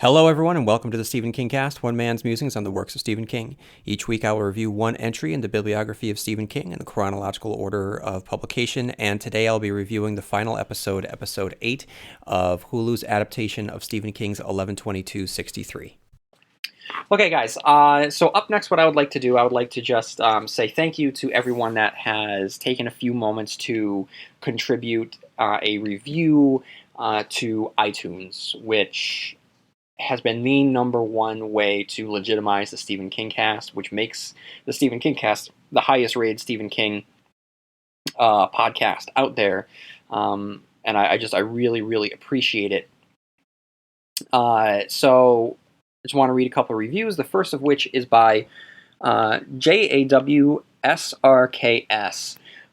Hello, everyone, and welcome to the Stephen King Cast, one man's musings on the works of Stephen King. Each week, I will review one entry in the bibliography of Stephen King in the chronological order of publication, and today I'll be reviewing the final episode, episode 8 of Hulu's adaptation of Stephen King's 11/22/63. Okay, guys, so up next, what I would like to do, I would like to just say thank you to everyone that has taken a few moments to contribute a review to iTunes, which has been the number one way to legitimize the Stephen King Cast, which makes the Stephen King Cast the highest rated Stephen King podcast out there. And I really, really appreciate it. So I just want to read a couple of reviews, the first of which is by JAWSRKS,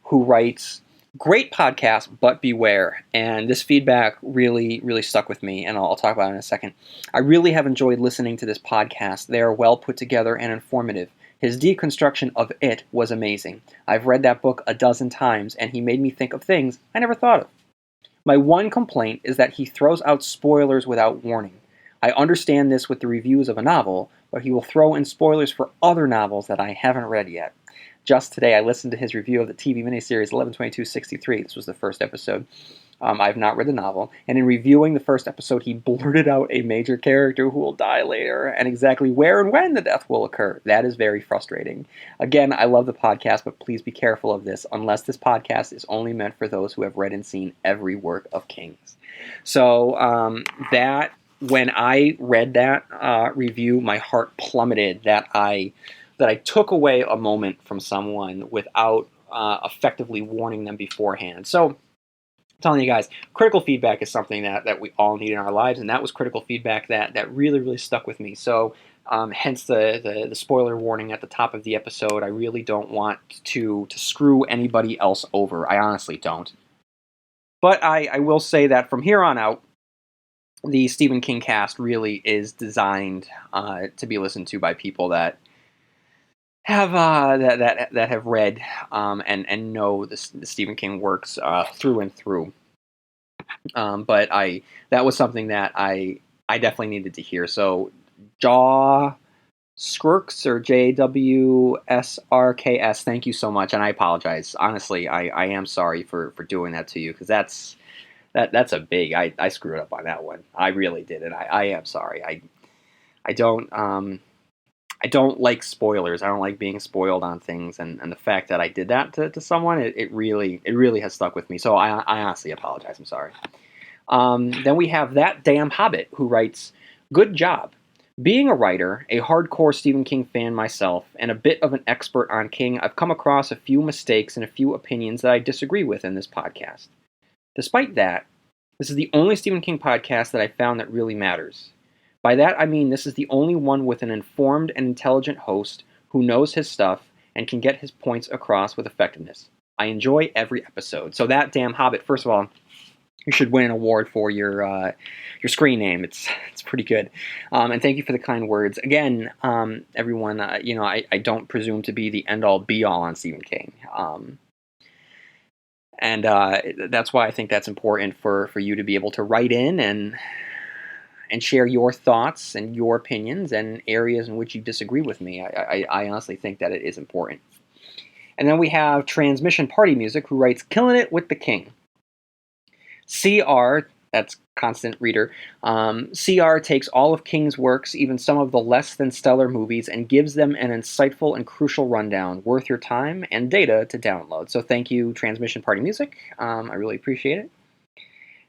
who writes, "Great podcast, but beware." And this feedback really, really stuck with me, and I'll talk about it in a second. "I really have enjoyed listening to this podcast. They are well put together and informative. His deconstruction of It was amazing. I've read that book a dozen times, and he made me think of things I never thought of. My one complaint is that he throws out spoilers without warning. I understand this with the reviews of a novel, but he will throw in spoilers for other novels that I haven't read yet. Just today, I listened to his review of the TV miniseries 11/22/63. This was the first episode. I've not read the novel, and in reviewing the first episode, he blurted out a major character who will die later, and exactly where and when the death will occur. That is very frustrating. Again, I love the podcast, but please be careful of this, unless this podcast is only meant for those who have read and seen every work of King's." So when I read that review, my heart plummeted that I took away a moment from someone without effectively warning them beforehand. So I'm telling you guys, critical feedback is something that we all need in our lives, and that was critical feedback that really, really stuck with me. So hence the spoiler warning at the top of the episode. I really don't want to screw anybody else over. I honestly don't. But I will say that from here on out, the Stephen King cast really is designed to be listened to by people that have that have read and know the Stephen King works through and through. But that was something that I definitely needed to hear. So Jaw Squirks or JWSRKS, thank you so much, and I apologize. Honestly, I am sorry for doing that to you, because that's a big. I screwed up on that one. I really did, and I am sorry. I don't like spoilers. I don't like being spoiled on things, and the fact that I did that to someone, it really has stuck with me. So I honestly apologize. I'm sorry. Then we have That Damn Hobbit, who writes, "Good job. Being a writer, a hardcore Stephen King fan myself, and a bit of an expert on King, I've come across a few mistakes and a few opinions that I disagree with in this podcast. Despite that, this is the only Stephen King podcast that I found that really matters. By that I mean this is the only one with an informed and intelligent host who knows his stuff and can get his points across with effectiveness. I enjoy every episode." So That Damn Hobbit, first of all, you should win an award for your screen name. It's pretty good. And thank you for the kind words. Again, everyone, I don't presume to be the end-all, be-all on Stephen King. And that's why I think that's important for you to be able to write in and share your thoughts and your opinions and areas in which you disagree with me. I honestly think that it is important. And then we have Transmission Party Music, who writes, "Killing it with the King. CR," that's constant reader, "CR takes all of King's works, even some of the less than stellar movies, and gives them an insightful and crucial rundown, worth your time and data to download." So thank you, Transmission Party Music. I really appreciate it.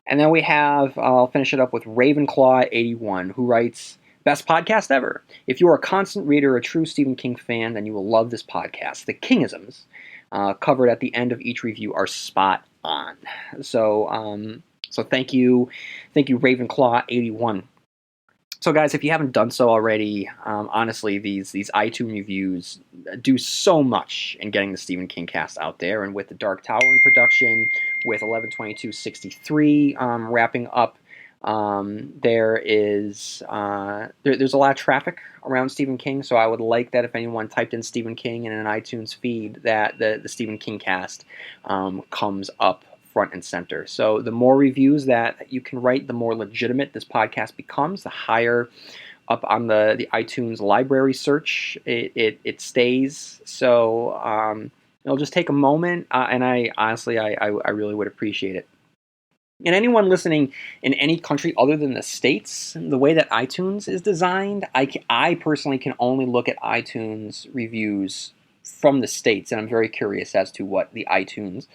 And then we have, I'll finish it up with Ravenclaw81, who writes, "Best podcast ever. If you are a constant reader or a true Stephen King fan, then you will love this podcast. The Kingisms covered at the end of each review are spot on." So thank you, Ravenclaw81. So guys, if you haven't done so already, honestly, these iTunes reviews do so much in getting the Stephen King cast out there, and with the Dark Tower in production, with 11/22/63 wrapping up, there's a lot of traffic around Stephen King. So I would like that if anyone typed in Stephen King in an iTunes feed, that the Stephen King cast comes up front and center. So the more reviews that you can write, the more legitimate this podcast becomes, the higher up on the iTunes library search it stays. So it'll just take a moment, and I honestly, I really would appreciate it. And anyone listening in any country other than the States, the way that iTunes is designed, I personally can only look at iTunes reviews from the States, and I'm very curious as to what the iTunes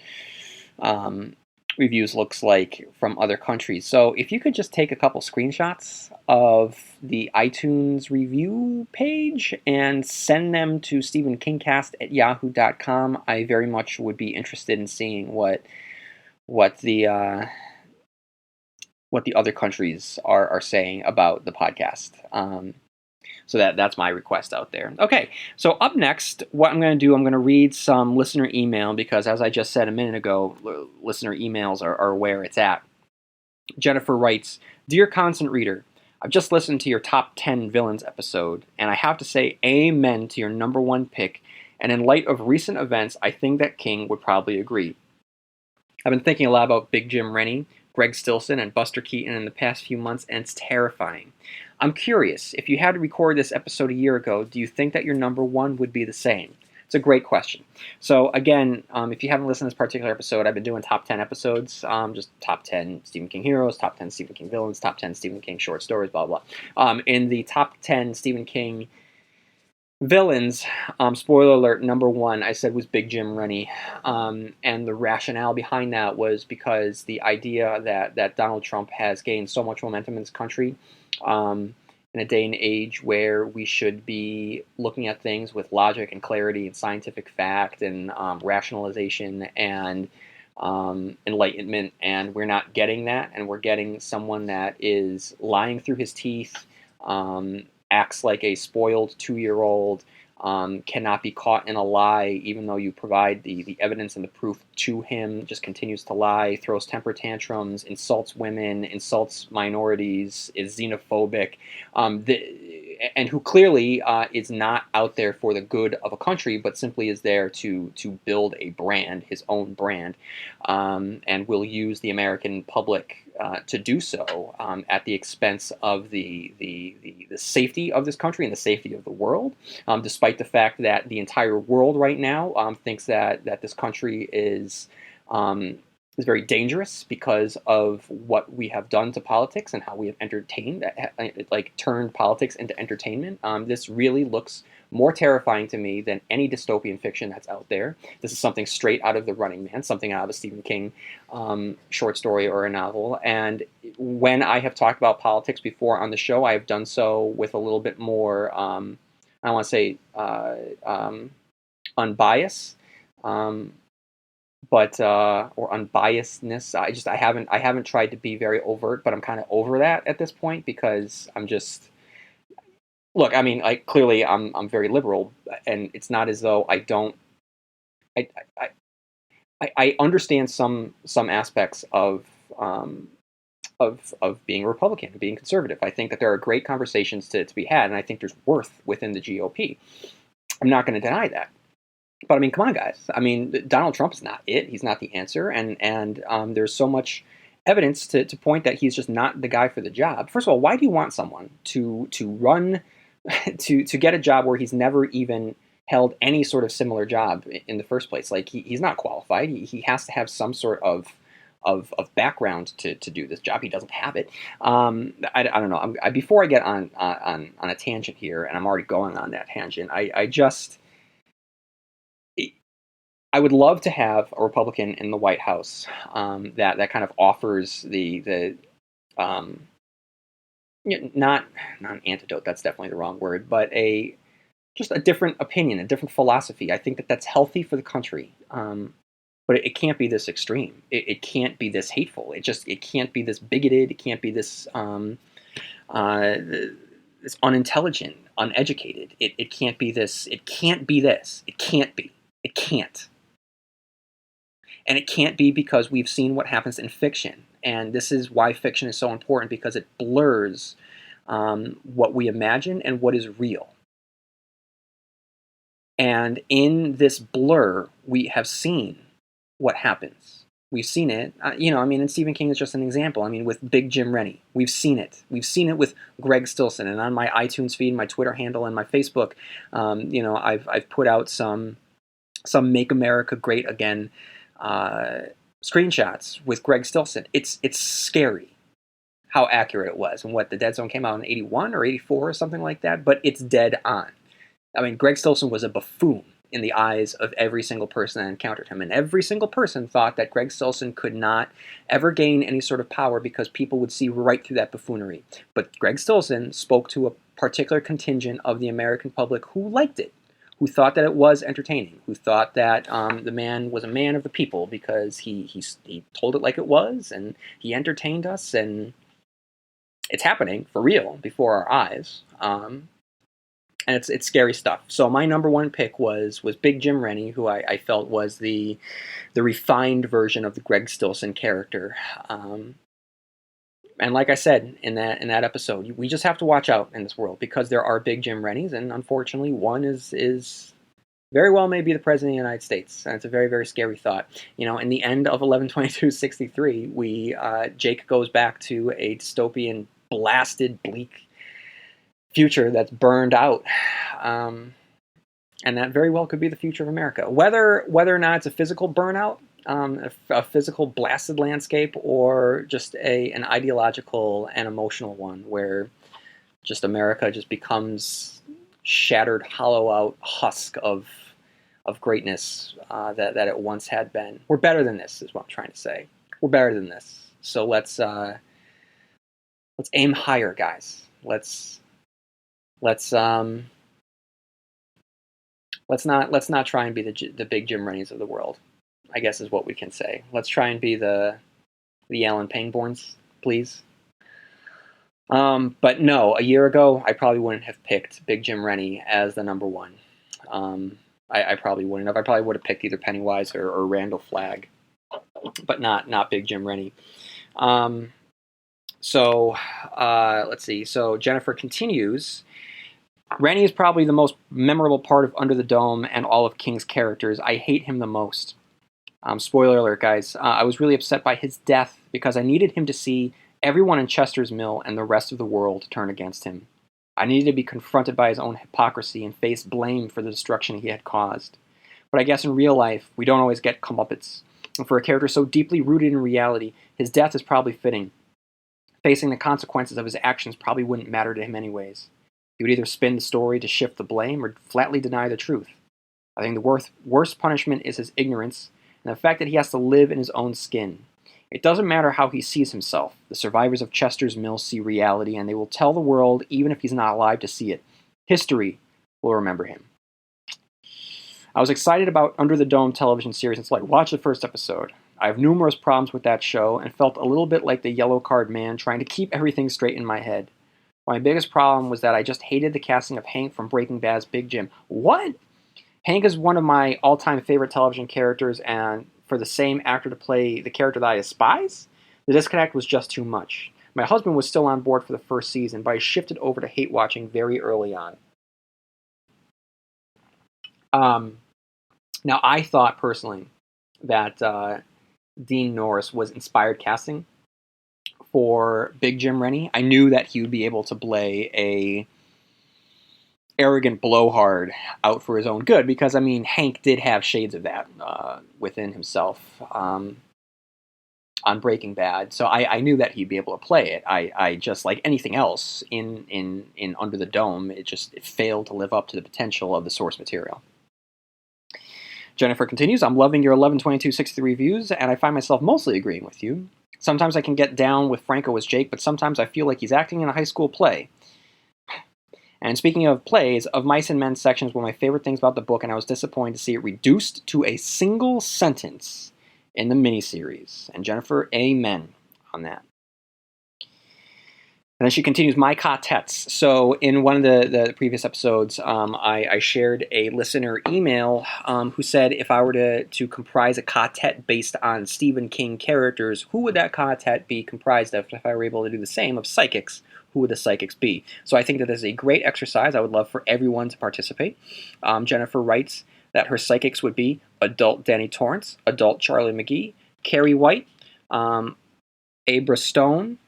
reviews looks like from other countries. So if you could just take a couple screenshots of the iTunes review page and send them to stephenkingcast@yahoo.com, I very much would be interested in seeing what the other countries are saying about the podcast. So that's my request out there. Okay, so up next, what I'm going to do, I'm going to read some listener email because, as I just said a minute ago, listener emails are where it's at. Jennifer writes, "Dear Constant Reader, I've just listened to your top 10 villains episode, and I have to say amen to your number one pick, and in light of recent events, I think that King would probably agree. I've been thinking a lot about Big Jim Rennie, Greg Stilson, and Buster Keaton in the past few months, and it's terrifying. I'm curious, if you had to record this episode a year ago, do you think that your number one would be the same?" It's a great question. So again, if you haven't listened to this particular episode, I've been doing top 10 episodes, just top 10 Stephen King heroes, top 10 Stephen King villains, top 10 Stephen King short stories, blah, blah. In the top 10 Stephen King villains, spoiler alert, number one, I said was Big Jim Rennie. And the rationale behind that was because the idea that Donald Trump has gained so much momentum in this country, in a day and age where we should be looking at things with logic and clarity and scientific fact and rationalization and enlightenment, and we're not getting that, and we're getting someone that is lying through his teeth, acts like a spoiled 2-year-old, cannot be caught in a lie even though you provide the evidence and the proof to him, just continues to lie, throws temper tantrums, insults women, insults minorities, is xenophobic, and who clearly is not out there for the good of a country, but simply is there to build a brand, his own brand, and will use the American public to do so at the expense of the safety of this country and the safety of the world, despite the fact that the entire world right now thinks that this country is very dangerous because of what we have done to politics and how we have entertained, like turned politics into entertainment. This really looks more terrifying to me than any dystopian fiction that's out there. This is something straight out of The Running Man, something out of a Stephen King short story or a novel. And when I have talked about politics before on the show, I have done so with a little bit more, I don't want to say unbiased, but or unbiasedness. I haven't tried to be very overt, but I'm kind of over that at this point because I'm just. Look, I mean, clearly I'm very liberal, and it's not as though I don't. I understand some aspects of being a Republican, being conservative. I think that there are great conversations to be had, and I think there's worth within the GOP. I'm not going to deny that. But I mean, come on, guys. I mean, Donald Trump is not it. He's not the answer, and there's so much evidence to point that he's just not the guy for the job. First of all, why do you want someone to run to get a job where he's never even held any sort of similar job in the first place? Like he's not qualified. He has to have some sort of background to do this job. He doesn't have it. I don't know. Before I get on a tangent here, and I'm already going on that tangent, I would love to have a Republican in the White House that kind of offers the not an antidote. That's definitely the wrong word, but just a different opinion, a different philosophy. I think that that's healthy for the country, but it can't be this extreme. It can't be this hateful. It can't be this bigoted. It can't be this this unintelligent, uneducated. It can't be this. It can't be this. It can't be. It can't. And it can't be because we've seen what happens in fiction. And this is why fiction is so important, because it blurs what we imagine and what is real. And in this blur, we have seen what happens We've seen it. And Stephen King is just an example. I mean, with Big Jim Rennie, we've seen it. We've seen it with Greg Stillson. And on my iTunes feed, my Twitter handle, and my Facebook, I've put out some Make America Great Again screenshots with Greg Stillson. It's scary how accurate it was. And the Dead Zone came out in 81 or 84 or something like that, but it's dead on. I mean, Greg Stillson was a buffoon in the eyes of every single person that encountered him. And every single person thought that Greg Stillson could not ever gain any sort of power because people would see right through that buffoonery. But Greg Stillson spoke to a particular contingent of the American public who liked it, who thought that it was entertaining, who thought that the man was a man of the people because he told it like it was, and he entertained us, and it's happening for real before our eyes. And it's scary stuff. So my number one pick was Big Jim Rennie, who I felt was the refined version of the Greg Stillson character. And like I said in that episode, we just have to watch out in this world because there are Big Jim Rennies, and unfortunately, one is very well may be the president of the United States, and it's a very, very scary thought. In the end of 11/22/63, Jake goes back to a dystopian, blasted, bleak future that's burned out, and that very well could be the future of America. Whether or not it's a physical burnout, a physical blasted landscape, or just an ideological and emotional one where just America just becomes shattered, hollow-out husk of greatness that it once had been. We're better than this, is what I'm trying to say. We're better than this. So let's aim higher, guys. Let's not try and be the Big Jim Rennies of the world, I guess is what we can say. Let's try and be the Alan Pangborns, please. But no, a year ago, I probably wouldn't have picked Big Jim Rennie as the number one. I probably wouldn't have. I probably would have picked either Pennywise or Randall Flagg, but not Big Jim Rennie. So let's see. So Jennifer continues. Rennie is probably the most memorable part of Under the Dome and all of King's characters. I hate him the most. Spoiler alert, guys. I was really upset by his death because I needed him to see everyone in Chester's Mill and the rest of the world turn against him. I needed to be confronted by his own hypocrisy and face blame for the destruction he had caused. But I guess in real life, we don't always get comeuppance. And for a character so deeply rooted in reality, his death is probably fitting. Facing the consequences of his actions probably wouldn't matter to him anyways. He would either spin the story to shift the blame or flatly deny the truth. I think the worst punishment is his ignorance and the fact that he has to live in his own skin. It doesn't matter how he sees himself. The survivors of Chester's Mill see reality, and they will tell the world even if he's not alive to see it. History will remember him. I was excited about Under the Dome television series until I watched the first episode. I have numerous problems with that show and felt a little bit like the yellow card man trying to keep everything straight in my head. My biggest problem was that I just hated the casting of Hank from Breaking Bad's Big Jim. What? Hank is one of my all-time favorite television characters, and for the same actor to play the character that I despise? The disconnect was just too much. My husband was still on board for the first season, but I shifted over to hate watching very early on. Now, I thought personally that Dean Norris was inspired casting for Big Jim Rennie. I knew that he would be able to play a arrogant blowhard out for his own good because, I mean, Hank did have shades of that within himself on Breaking Bad. So I knew that he'd be able to play it. I just, like anything else in Under the Dome, it failed to live up to the potential of the source material. Jennifer continues, I'm loving your 11/22/63 reviews, and I find myself mostly agreeing with you. Sometimes I can get down with Franco as Jake, but sometimes I feel like he's acting in a high school play. And speaking of plays, Of Mice and Men section is one of my favorite things about the book, and I was disappointed to see it reduced to a single sentence in the miniseries. And Jennifer, amen on that. And then she continues, my quartets. So in one of the previous episodes, I shared a listener email who said if I were to comprise a quartet based on Stephen King characters, who would that quartet be comprised of? If I were able to do the same of psychics, who would the psychics be? So I think that this is a great exercise. I would love for everyone to participate. Jennifer writes that her psychics would be adult Danny Torrance, adult Charlie McGee, Carrie White, Abra Stone.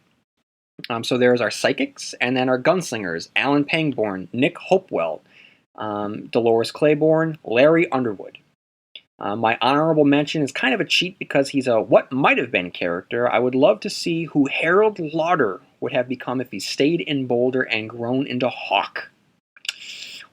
So there's our psychics, and then our gunslingers: Alan Pangborn, Nick Hopewell, Dolores Claiborne, Larry Underwood. My honorable mention is kind of a cheat because he's a what might have been character. I would love to see who Harold Lauder would have become if he stayed in Boulder and grown into Hawk,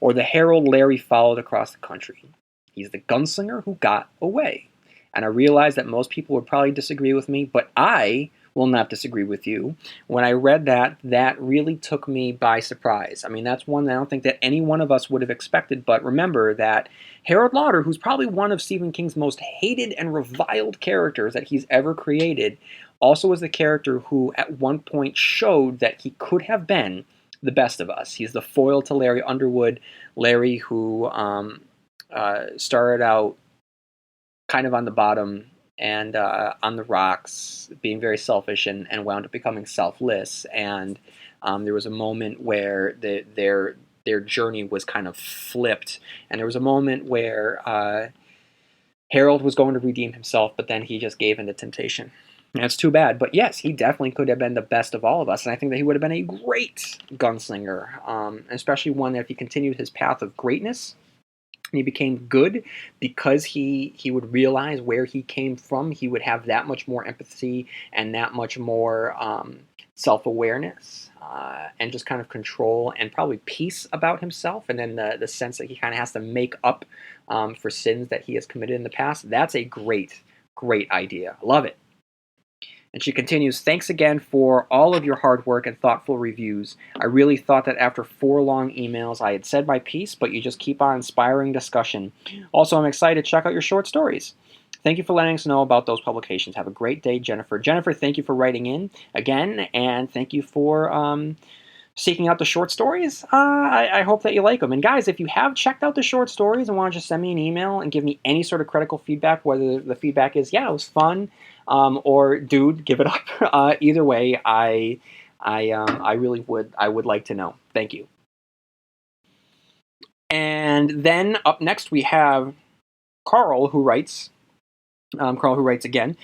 or the Harold Larry followed across the country. He's the gunslinger who got away. And I realize that most people would probably disagree with me, but I will not disagree with you. When I read that, that really took me by surprise. I mean, that's one that I don't think that any one of us would have expected, but remember that Harold Lauder, who's probably one of Stephen King's most hated and reviled characters that he's ever created, also was the character who at one point showed that he could have been the best of us. He's the foil to Larry Underwood, Larry who started out kind of on the bottom and on the rocks, being very selfish and wound up becoming selfless. And there was a moment where their journey was kind of flipped. And there was a moment where Harold was going to redeem himself, but then he just gave in to temptation. And it's too bad. But yes, he definitely could have been the best of all of us. And I think that he would have been a great gunslinger, especially one that if he continued his path of greatness, and he became good because he would realize where he came from, he would have that much more empathy and that much more self-awareness and just kind of control and probably peace about himself, and then the sense that he kind of has to make up for sins that he has committed in the past. That's a great idea. I love it. And she continues, thanks again for all of your hard work and thoughtful reviews. I really thought that after 4 long emails I had said my piece, but you just keep on inspiring discussion. Also, I'm excited to check out your short stories. Thank you for letting us know about those publications. Have a great day, Jennifer. Jennifer, thank you for writing in again, and thank you for seeking out the short stories. I hope that you like them. And guys, if you have checked out the short stories and want to just send me an email and give me any sort of critical feedback, whether the feedback is, yeah, it was fun, or dude, give it up. Either way, I really would like to know. Thank you. And then up next we have Carl, who writes. Carl, who writes again.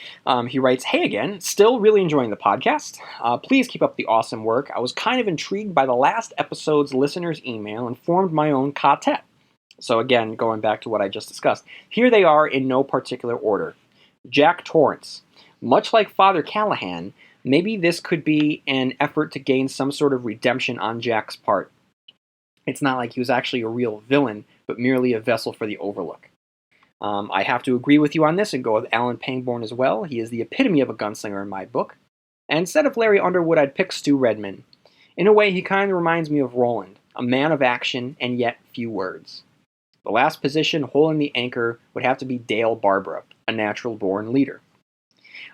He writes, hey again, still really enjoying the podcast. Please keep up the awesome work. I was kind of intrigued by the last episode's listener's email and formed my own quartet. So again, going back to what I just discussed. Here they are in no particular order. Jack Torrance. Much like Father Callahan, maybe this could be an effort to gain some sort of redemption on Jack's part. It's not like he was actually a real villain, but merely a vessel for the Overlook. I have to agree with you on this and go with Alan Pangborn as well. He is the epitome of a gunslinger in my book. And instead of Larry Underwood, I'd pick Stu Redman. In a way, he kind of reminds me of Roland, a man of action and yet few words. The last position holding the anchor would have to be Dale Barbara, a natural-born leader.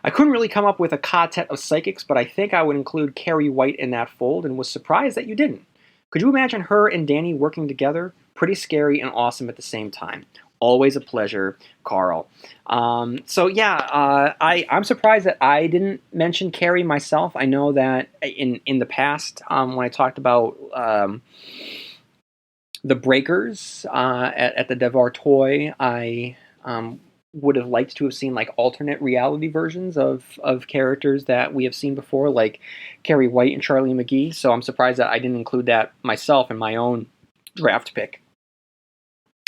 I couldn't really come up with a quartet of psychics, but I think I would include Carrie White in that fold and was surprised that you didn't. Could you imagine her and Danny working together? Pretty scary and awesome at the same time. Always a pleasure, Carl. I'm surprised that I didn't mention Carrie myself. I know that in the past, when I talked about the Breakers at the Devartoy, I would have liked to have seen like alternate reality versions of characters that we have seen before, like Carrie White and Charlie McGee. So I'm surprised that I didn't include that myself in my own draft pick.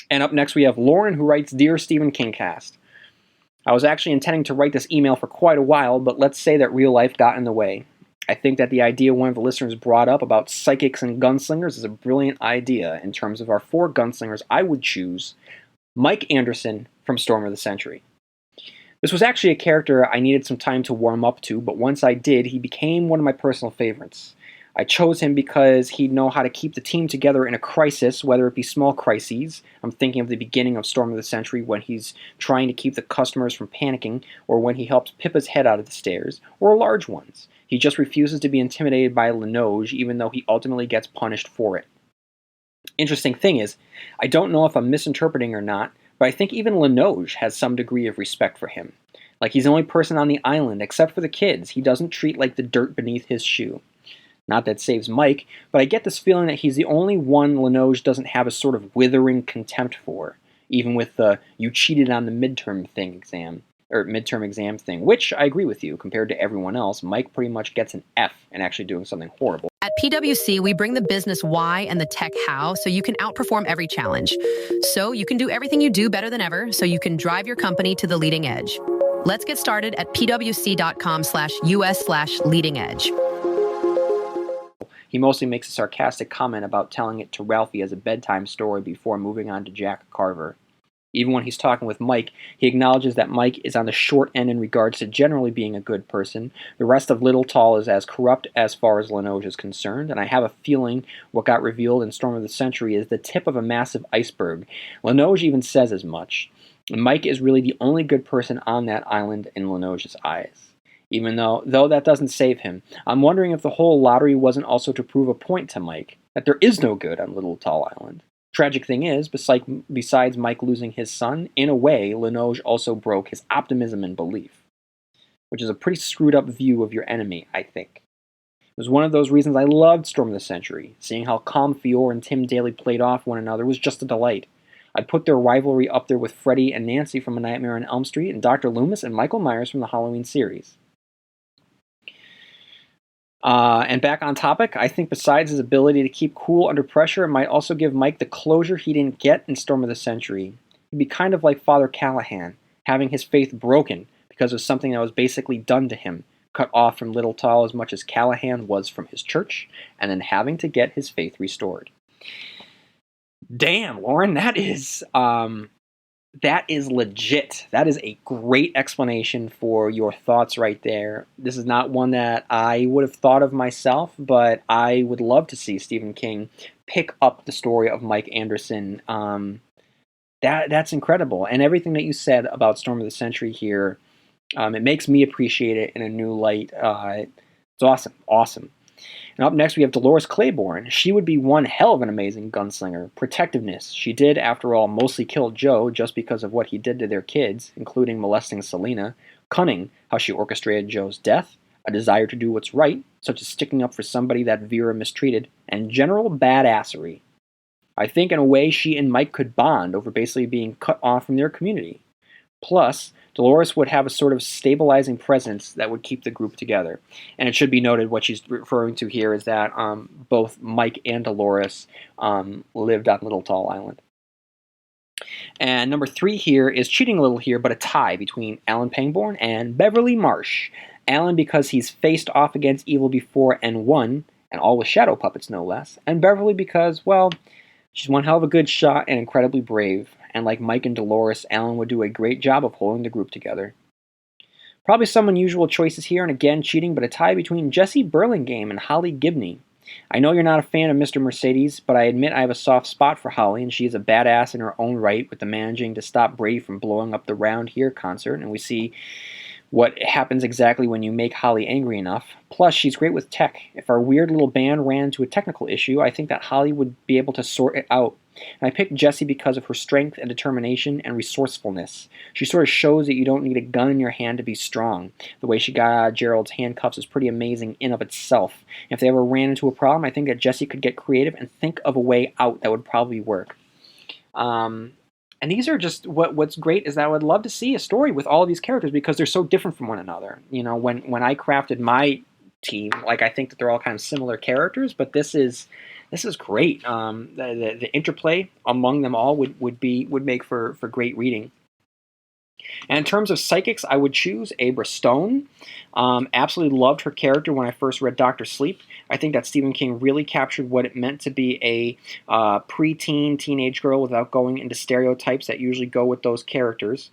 And up next we have Lauren, who writes, Dear Stephen Kingcast. I was actually intending to write this email for quite a while, but let's say that real life got in the way. I think that the idea one of the listeners brought up about psychics and gunslingers is a brilliant idea. In terms of our 4 gunslingers, I would choose Mike Anderson from Storm of the Century. This was actually a character I needed some time to warm up to, but once I did, he became one of my personal favorites. I chose him because he'd know how to keep the team together in a crisis, whether it be small crises. I'm thinking of the beginning of Storm of the Century when he's trying to keep the customers from panicking, or when he helps Pippa's head out of the stairs, or large ones. He just refuses to be intimidated by Linoge, even though he ultimately gets punished for it. Interesting thing is, I don't know if I'm misinterpreting or not, but I think even Linoge has some degree of respect for him. Like he's the only person on the island, except for the kids, he doesn't treat like the dirt beneath his shoe. Not that saves Mike, but I get this feeling that he's the only one Linoge doesn't have a sort of withering contempt for, even with the you cheated on the midterm thing exam. or midterm exam thing, which I agree with you. Compared to everyone else, Mike pretty much gets an F in actually doing something horrible. At PwC, we bring the business why and the tech how so you can outperform every challenge. So you can do everything you do better than ever so you can drive your company to the leading edge. Let's get started at pwc.com/us/leading edge. He mostly makes a sarcastic comment about telling it to Ralphie as a bedtime story before moving on to Jack Carver. Even when he's talking with Mike, he acknowledges that Mike is on the short end in regards to generally being a good person. The rest of Little Tall is as corrupt as far as Linoge is concerned, and I have a feeling what got revealed in Storm of the Century is the tip of a massive iceberg. Linoge even says as much. Mike is really the only good person on that island in Linoge's eyes. Even though that doesn't save him. I'm wondering if the whole lottery wasn't also to prove a point to Mike, that there is no good on Little Tall Island. Tragic thing is, besides Mike losing his son, in a way, Linoge also broke his optimism and belief, which is a pretty screwed up view of your enemy, I think. It was one of those reasons I loved Storm of the Century. Seeing how calm Fior and Tim Daly played off one another was just a delight. I'd put their rivalry up there with Freddy and Nancy from A Nightmare on Elm Street and Dr. Loomis and Michael Myers from the Halloween series. And back on topic, I think besides his ability to keep cool under pressure, it might also give Mike the closure he didn't get in Storm of the Century. He'd be kind of like Father Callahan, having his faith broken because of something that was basically done to him, cut off from Little Tall as much as Callahan was from his church, and then having to get his faith restored. Damn, Lauren, that is legit. That is a great explanation for your thoughts right there. This is not one that I would have thought of myself, but I would love to see Stephen King pick up the story of Mike Anderson. That's incredible. And everything that you said about Storm of the Century here, it makes me appreciate it in a new light. It's awesome. And up next we have Dolores Claiborne. She would be one hell of an amazing gunslinger. Protectiveness. She did, after all, mostly kill Joe just because of what he did to their kids, including molesting Selena. Cunning, how she orchestrated Joe's death. A desire to do what's right, such as sticking up for somebody that Vera mistreated. And general badassery. I think in a way she and Mike could bond over basically being cut off from their community. Plus, Dolores would have a sort of stabilizing presence that would keep the group together. And it should be noted what she's referring to here is that both Mike and Dolores lived on Little Tall Island. And number 3 here is cheating a little here, but a tie between Alan Pangborn and Beverly Marsh. Alan because he's faced off against evil before and won, and all with shadow puppets no less. And Beverly because, well, she's one hell of a good shot and incredibly brave. And like Mike and Dolores, Alan would do a great job of holding the group together. Probably some unusual choices here, and again cheating, but a tie between Jesse Burlingame and Holly Gibney. I know you're not a fan of Mr. Mercedes, but I admit I have a soft spot for Holly, and she is a badass in her own right with the managing to stop Brady from blowing up the Round Here concert, and we see what happens exactly when you make Holly angry enough. Plus, she's great with tech. If our weird little band ran into a technical issue, I think that Holly would be able to sort it out. And I picked Jessie because of her strength and determination and resourcefulness. She sort of shows that you don't need a gun in your hand to be strong. The way she got out of Gerald's handcuffs is pretty amazing in of itself. If they ever ran into a problem, I think that Jessie could get creative and think of a way out that would probably work. And these are just what's great is that I would love to see a story with all of these characters because they're so different from one another. You know, when I crafted my team, like I think that they're all kind of similar characters, but this is great. The interplay among them all would make for great reading. And in terms of psychics, I would choose Abra Stone. Absolutely loved her character when I first read Dr. Sleep. I think that Stephen King really captured what it meant to be a preteen, teenage girl without going into stereotypes that usually go with those characters,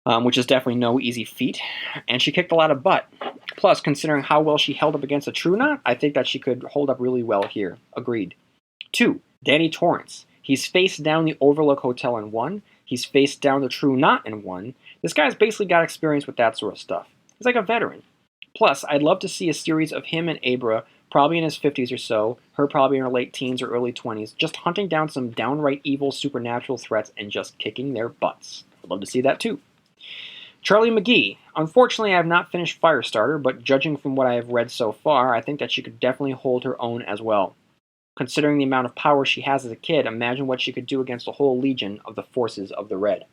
which is definitely no easy feat. And she kicked a lot of butt. Plus, considering how well she held up against a True Knot, I think that she could hold up really well here. Agreed. 2. Danny Torrance. He's faced down the Overlook Hotel in 1. He's faced down the True Knot in 1. This guy's basically got experience with that sort of stuff. He's like a veteran. Plus, I'd love to see a series of him and Abra, probably in his 50s or so, her probably in her late teens or early 20s, just hunting down some downright evil supernatural threats and just kicking their butts. I'd love to see that too. Charlie McGee. Unfortunately, I have not finished Firestarter, but judging from what I have read so far, I think that she could definitely hold her own as well. Considering the amount of power she has as a kid, imagine what she could do against a whole legion of the forces of the Red.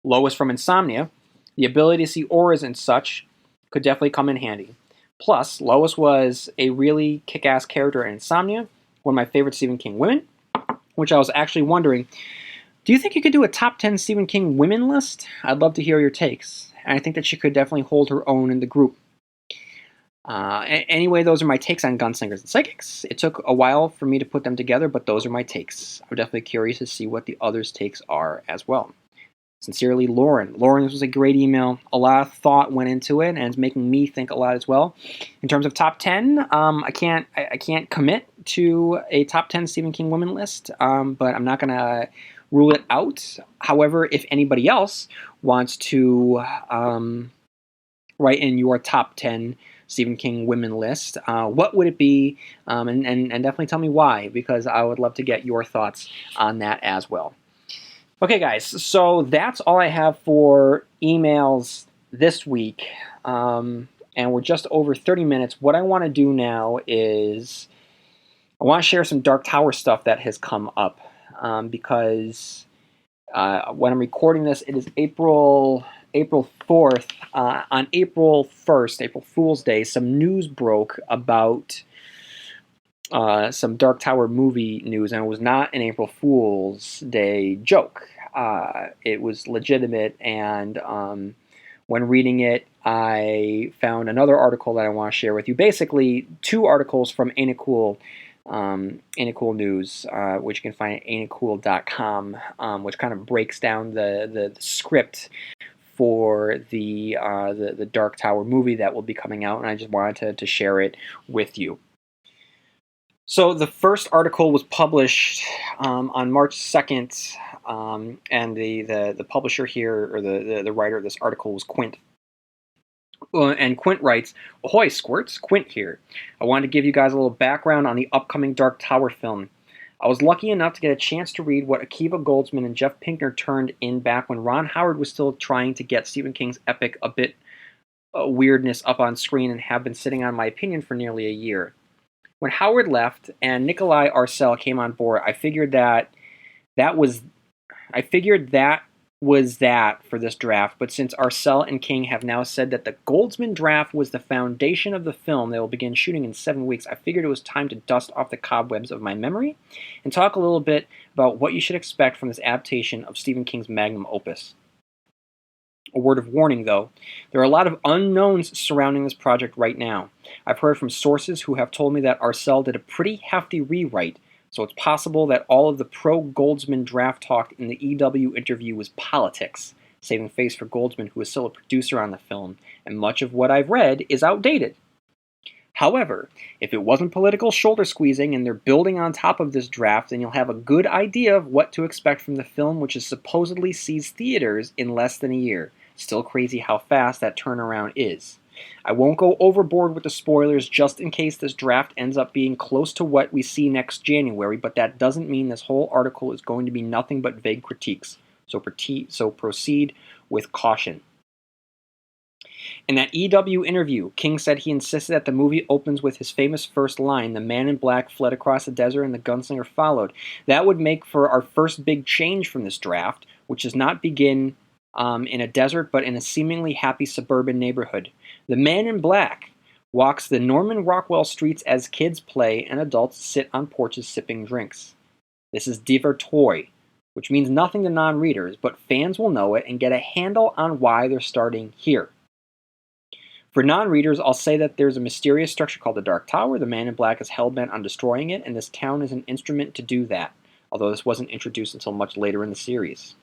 Lois from Insomnia, the ability to see auras and such could definitely come in handy. Plus, Lois was a really kick-ass character in Insomnia, one of my favorite Stephen King women, which I was actually wondering, do you think you could do a top 10 Stephen King women list? I'd love to hear your takes. And I think that she could definitely hold her own in the group. Anyway, those are my takes on gunslingers and psychics. It took a while for me to put them together, but those are my takes. I'm definitely curious to see what the others' takes are as well. Sincerely, Lauren. Lauren, this was a great email. A lot of thought went into it, and it's making me think a lot as well. In terms of top 10, I can't commit to a top 10 Stephen King women list, but I'm not going to rule it out. However, if anybody else wants to write in your top 10 Stephen King women list, what would it be? And definitely tell me why, because I would love to get your thoughts on that as well. Okay, guys, so that's all I have for emails this week, and we're just over 30 minutes. What I want to do now is I want to share some Dark Tower stuff that has come up, because when I'm recording this, it is April 4th. On April 1st, April Fool's Day, some news broke about some Dark Tower movie news, and it was not an April Fool's Day joke. It was legitimate, and when reading it, I found another article that I want to share with you. Basically, two articles from Ain't It Cool News, which you can find at ain'titcool.com, which kind of breaks down the script for the Dark Tower movie that will be coming out, and I just wanted to share it with you. So the first article was published on March 2nd, and the publisher here, or the writer of this article, was Quint. And Quint writes, "Ahoy, Squirts, Quint here. I wanted to give you guys a little background on the upcoming Dark Tower film. I was lucky enough to get a chance to read what Akiva Goldsman and Jeff Pinkner turned in back when Ron Howard was still trying to get Stephen King's epic a bit weirdness up on screen, and have been sitting on my opinion for nearly a year. When Howard left and Nikolai Arcel came on board, I figured that was that for this draft, but since Arcel and King have now said that the Goldsman draft was the foundation of the film they will begin shooting in 7 weeks, I figured it was time to dust off the cobwebs of my memory and talk a little bit about what you should expect from this adaptation of Stephen King's magnum opus. A word of warning, though, there are a lot of unknowns surrounding this project right now. I've heard from sources who have told me that Arcel did a pretty hefty rewrite, so it's possible that all of the pro-Goldsman draft talk in the EW interview was politics, saving face for Goldsman, who is still a producer on the film, and much of what I've read is outdated. However, if it wasn't political shoulder-squeezing and they're building on top of this draft, then you'll have a good idea of what to expect from the film, which is supposedly sees theaters in less than a year. Still crazy how fast that turnaround is. I won't go overboard with the spoilers just in case this draft ends up being close to what we see next January, but that doesn't mean this whole article is going to be nothing but vague critiques. So proceed with caution." In that EW interview, King said he insisted that the movie opens with his famous first line, "The man in black fled across the desert and the gunslinger followed." That would make for our first big change from this draft, which does not begin in a desert, but in a seemingly happy suburban neighborhood. The man in black walks the Norman Rockwell streets as kids play and adults sit on porches sipping drinks. This is divertoy, which means nothing to non-readers, but fans will know it and get a handle on why they're starting here. For non-readers, I'll say that there's a mysterious structure called the Dark Tower. The man in black is hell-bent on destroying it, and this town is an instrument to do that, although this wasn't introduced until much later in the series.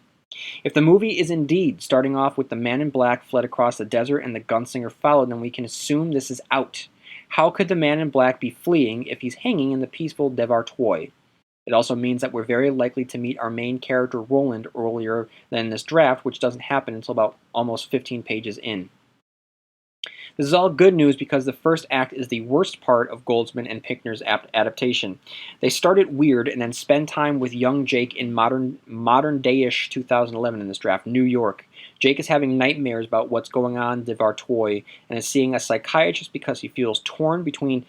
If the movie is indeed starting off with the man in black fled across the desert and the gunslinger followed, then we can assume this is out. How could the man in black be fleeing if he's hanging in the peaceful Devartoy? It also means that we're very likely to meet our main character Roland earlier than this draft, which doesn't happen until about almost 15 pages in. This is all good news because the first act is the worst part of Goldsman and Pinkner's adaptation. They start it weird and then spend time with young Jake in modern-day-ish 2011 in this draft, New York. Jake is having nightmares about what's going on in Devartoy and is seeing a psychiatrist because he feels torn between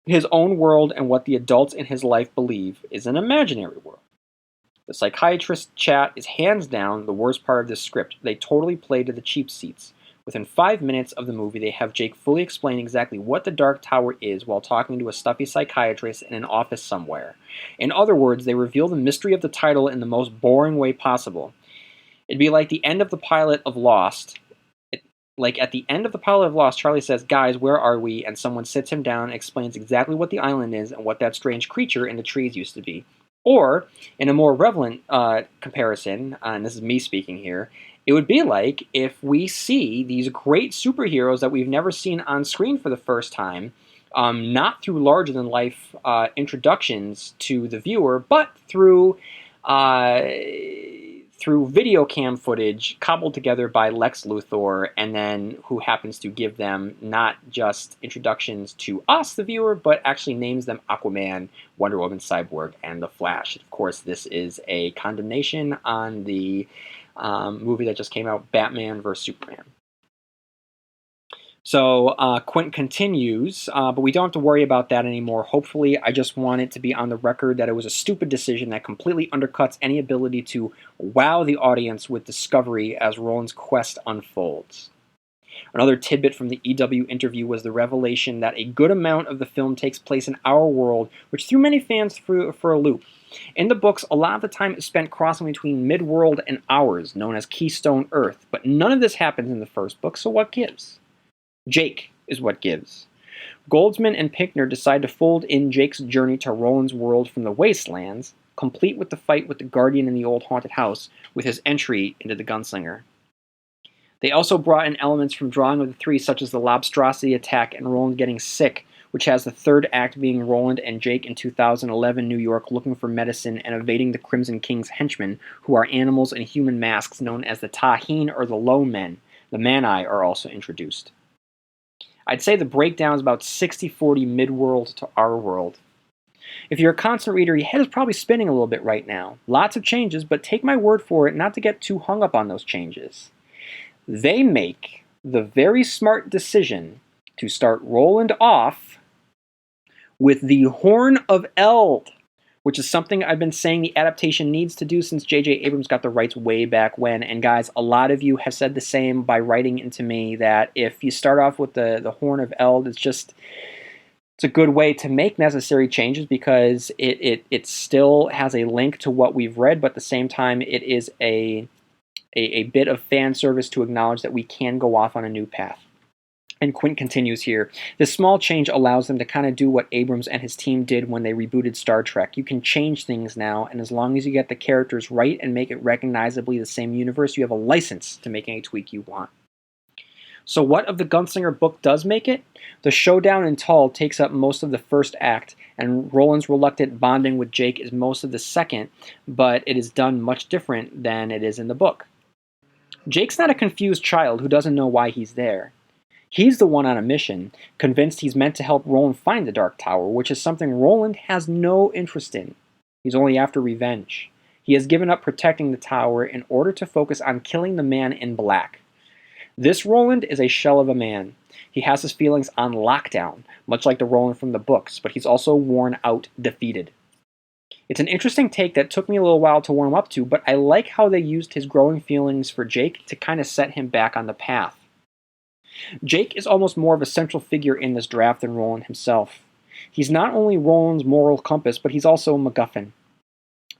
his own world and what the adults in his life believe is an imaginary world. The psychiatrist chat is hands down the worst part of this script. They totally play to the cheap seats. Within 5 minutes of the movie, they have Jake fully explain exactly what the Dark Tower is while talking to a stuffy psychiatrist in an office somewhere. In other words, they reveal the mystery of the title in the most boring way possible. It'd be like the end of the pilot of Lost. Like at the end of the pilot of Lost, Charlie says, "Guys, where are we?" And someone sits him down and explains exactly what the island is and what that strange creature in the trees used to be. Or, in a more relevant comparison, and this is me speaking here, it would be like if we see these great superheroes that we've never seen on screen for the first time, not through larger-than-life introductions to the viewer, but through video cam footage cobbled together by Lex Luthor, and then who happens to give them not just introductions to us, the viewer, but actually names them Aquaman, Wonder Woman, Cyborg, and The Flash. Of course, this is a condemnation on the movie that just came out, Batman vs. Superman. So Quentin continues, but we don't have to worry about that anymore. Hopefully, I just want it to be on the record that it was a stupid decision that completely undercuts any ability to wow the audience with discovery as Roland's quest unfolds. Another tidbit from the EW interview was the revelation that a good amount of the film takes place in our world, which threw many fans for a loop. In the books, a lot of the time is spent crossing between Midworld and ours, known as Keystone Earth, but none of this happens in the first book, so what gives? Jake is what gives. Goldsman and Pinkner decide to fold in Jake's journey to Roland's world from the Wastelands, complete with the fight with the Guardian in the old haunted house, with his entry into the Gunslinger. They also brought in elements from Drawing of the Three, such as the Lobstrosity attack and Roland getting sick, which has the third act being Roland and Jake in 2011 New York looking for medicine and evading the Crimson King's henchmen, who are animals in human masks known as the Taheen or the Low Men. The Manai are also introduced. I'd say the breakdown is about 60-40 Midworld to our world. If you're a constant reader, your head is probably spinning a little bit right now. Lots of changes, but take my word for it not to get too hung up on those changes. They make the very smart decision to start Roland off with the Horn of Eld, which is something I've been saying the adaptation needs to do since J.J. Abrams got the rights way back when. And guys, a lot of you have said the same by writing into me that if you start off with the Horn of Eld, it's a good way to make necessary changes because it still has a link to what we've read, but at the same time, it is a bit of fan service to acknowledge that we can go off on a new path. And Quint continues here. This small change allows them to kind of do what Abrams and his team did when they rebooted Star Trek. You can change things now, and as long as you get the characters right and make it recognizably the same universe, you have a license to make any tweak you want. So what of the Gunslinger book does make it? The showdown in Tull takes up most of the first act, and Roland's reluctant bonding with Jake is most of the second, but it is done much different than it is in the book. Jake's not a confused child who doesn't know why he's there. He's the one on a mission, convinced he's meant to help Roland find the Dark Tower, which is something Roland has no interest in. He's only after revenge. He has given up protecting the tower in order to focus on killing the man in black. This Roland is a shell of a man. He has his feelings on lockdown, much like the Roland from the books, but he's also worn out, defeated. It's an interesting take that took me a little while to warm up to, but I like how they used his growing feelings for Jake to kind of set him back on the path. Jake is almost more of a central figure in this draft than Roland himself. He's not only Roland's moral compass, but he's also a MacGuffin.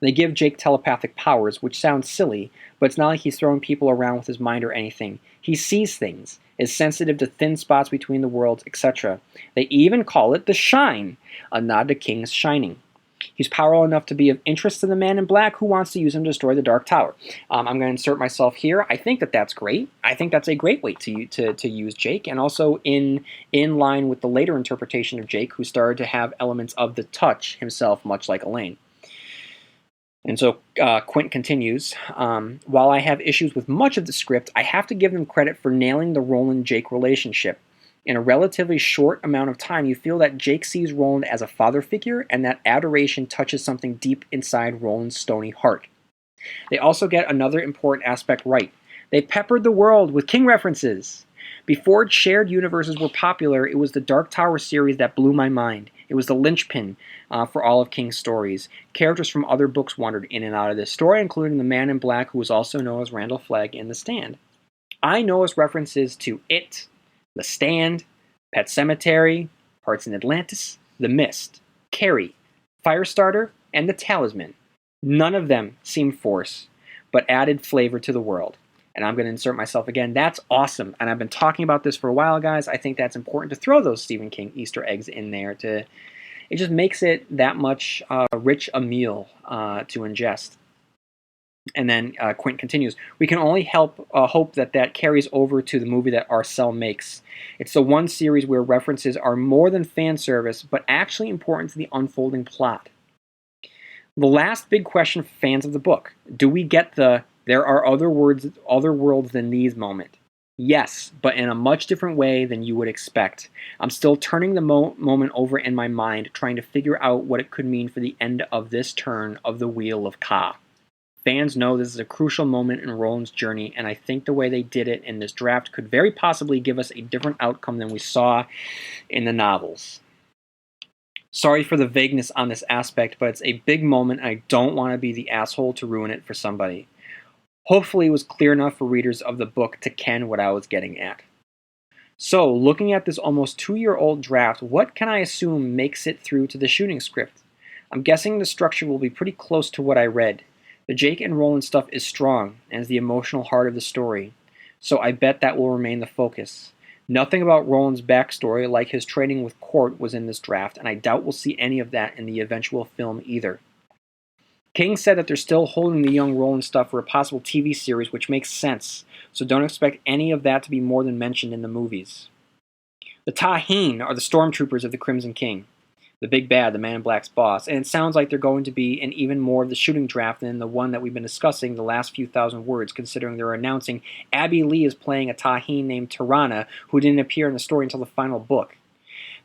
They give Jake telepathic powers, which sounds silly, but it's not like he's throwing people around with his mind or anything. He sees things, is sensitive to thin spots between the worlds, etc. They even call it the Shine, a nod to King's Shining. He's powerful enough to be of interest to the man in black who wants to use him to destroy the Dark Tower. I'm going to insert myself here. I think that's great. I think that's a great way to use Jake, and also in line with the later interpretation of Jake, who started to have elements of the Touch himself, much like Elaine. And so Quint continues, while I have issues with much of the script, I have to give them credit for nailing the Roland-Jake relationship. In a relatively short amount of time, you feel that Jake sees Roland as a father figure, and that adoration touches something deep inside Roland's stony heart. They also get another important aspect right. They peppered the world with King references. Before shared universes were popular, it was the Dark Tower series that blew my mind. It was the linchpin for all of King's stories. Characters from other books wandered in and out of this story, including the Man in Black, who was also known as Randall Flagg in The Stand. I noticed references to It, The Stand, Pet Sematary, Parts in Atlantis, The Mist, Carrie, Firestarter, and The Talisman. None of them seemed forced, but added flavor to the world. And I'm going to insert myself again. That's awesome. And I've been talking about this for a while, guys. I think that's important to throw those Stephen King Easter eggs in there. It just makes it that much rich a meal to ingest. And then Quint continues, we can only hope that carries over to the movie that Arcel makes. It's the one series where references are more than fan service, but actually important to the unfolding plot. The last big question for fans of the book, do we get the there are other worlds than these moment? Yes, but in a much different way than you would expect. I'm still turning the moment over in my mind, trying to figure out what it could mean for the end of this turn of the Wheel of Ka. Fans know this is a crucial moment in Roland's journey, and I think the way they did it in this draft could very possibly give us a different outcome than we saw in the novels. Sorry for the vagueness on this aspect, but it's a big moment, and I don't want to be the asshole to ruin it for somebody. Hopefully it was clear enough for readers of the book to ken what I was getting at. So, looking at this almost 2-year-old draft, what can I assume makes it through to the shooting script? I'm guessing the structure will be pretty close to what I read. The Jake and Roland stuff is strong, and is the emotional heart of the story, so I bet that will remain the focus. Nothing about Roland's backstory, like his training with Court, was in this draft, and I doubt we'll see any of that in the eventual film either. King said that they're still holding the young Roland stuff for a possible TV series, which makes sense, so don't expect any of that to be more than mentioned in the movies. The Taheen are the stormtroopers of the Crimson King, the big bad, the Man in Black's boss, and it sounds like they're going to be in even more of the shooting draft than the one that we've been discussing the last few thousand words, considering they're announcing Abby Lee is playing a Taheen named Tirana, who didn't appear in the story until the final book.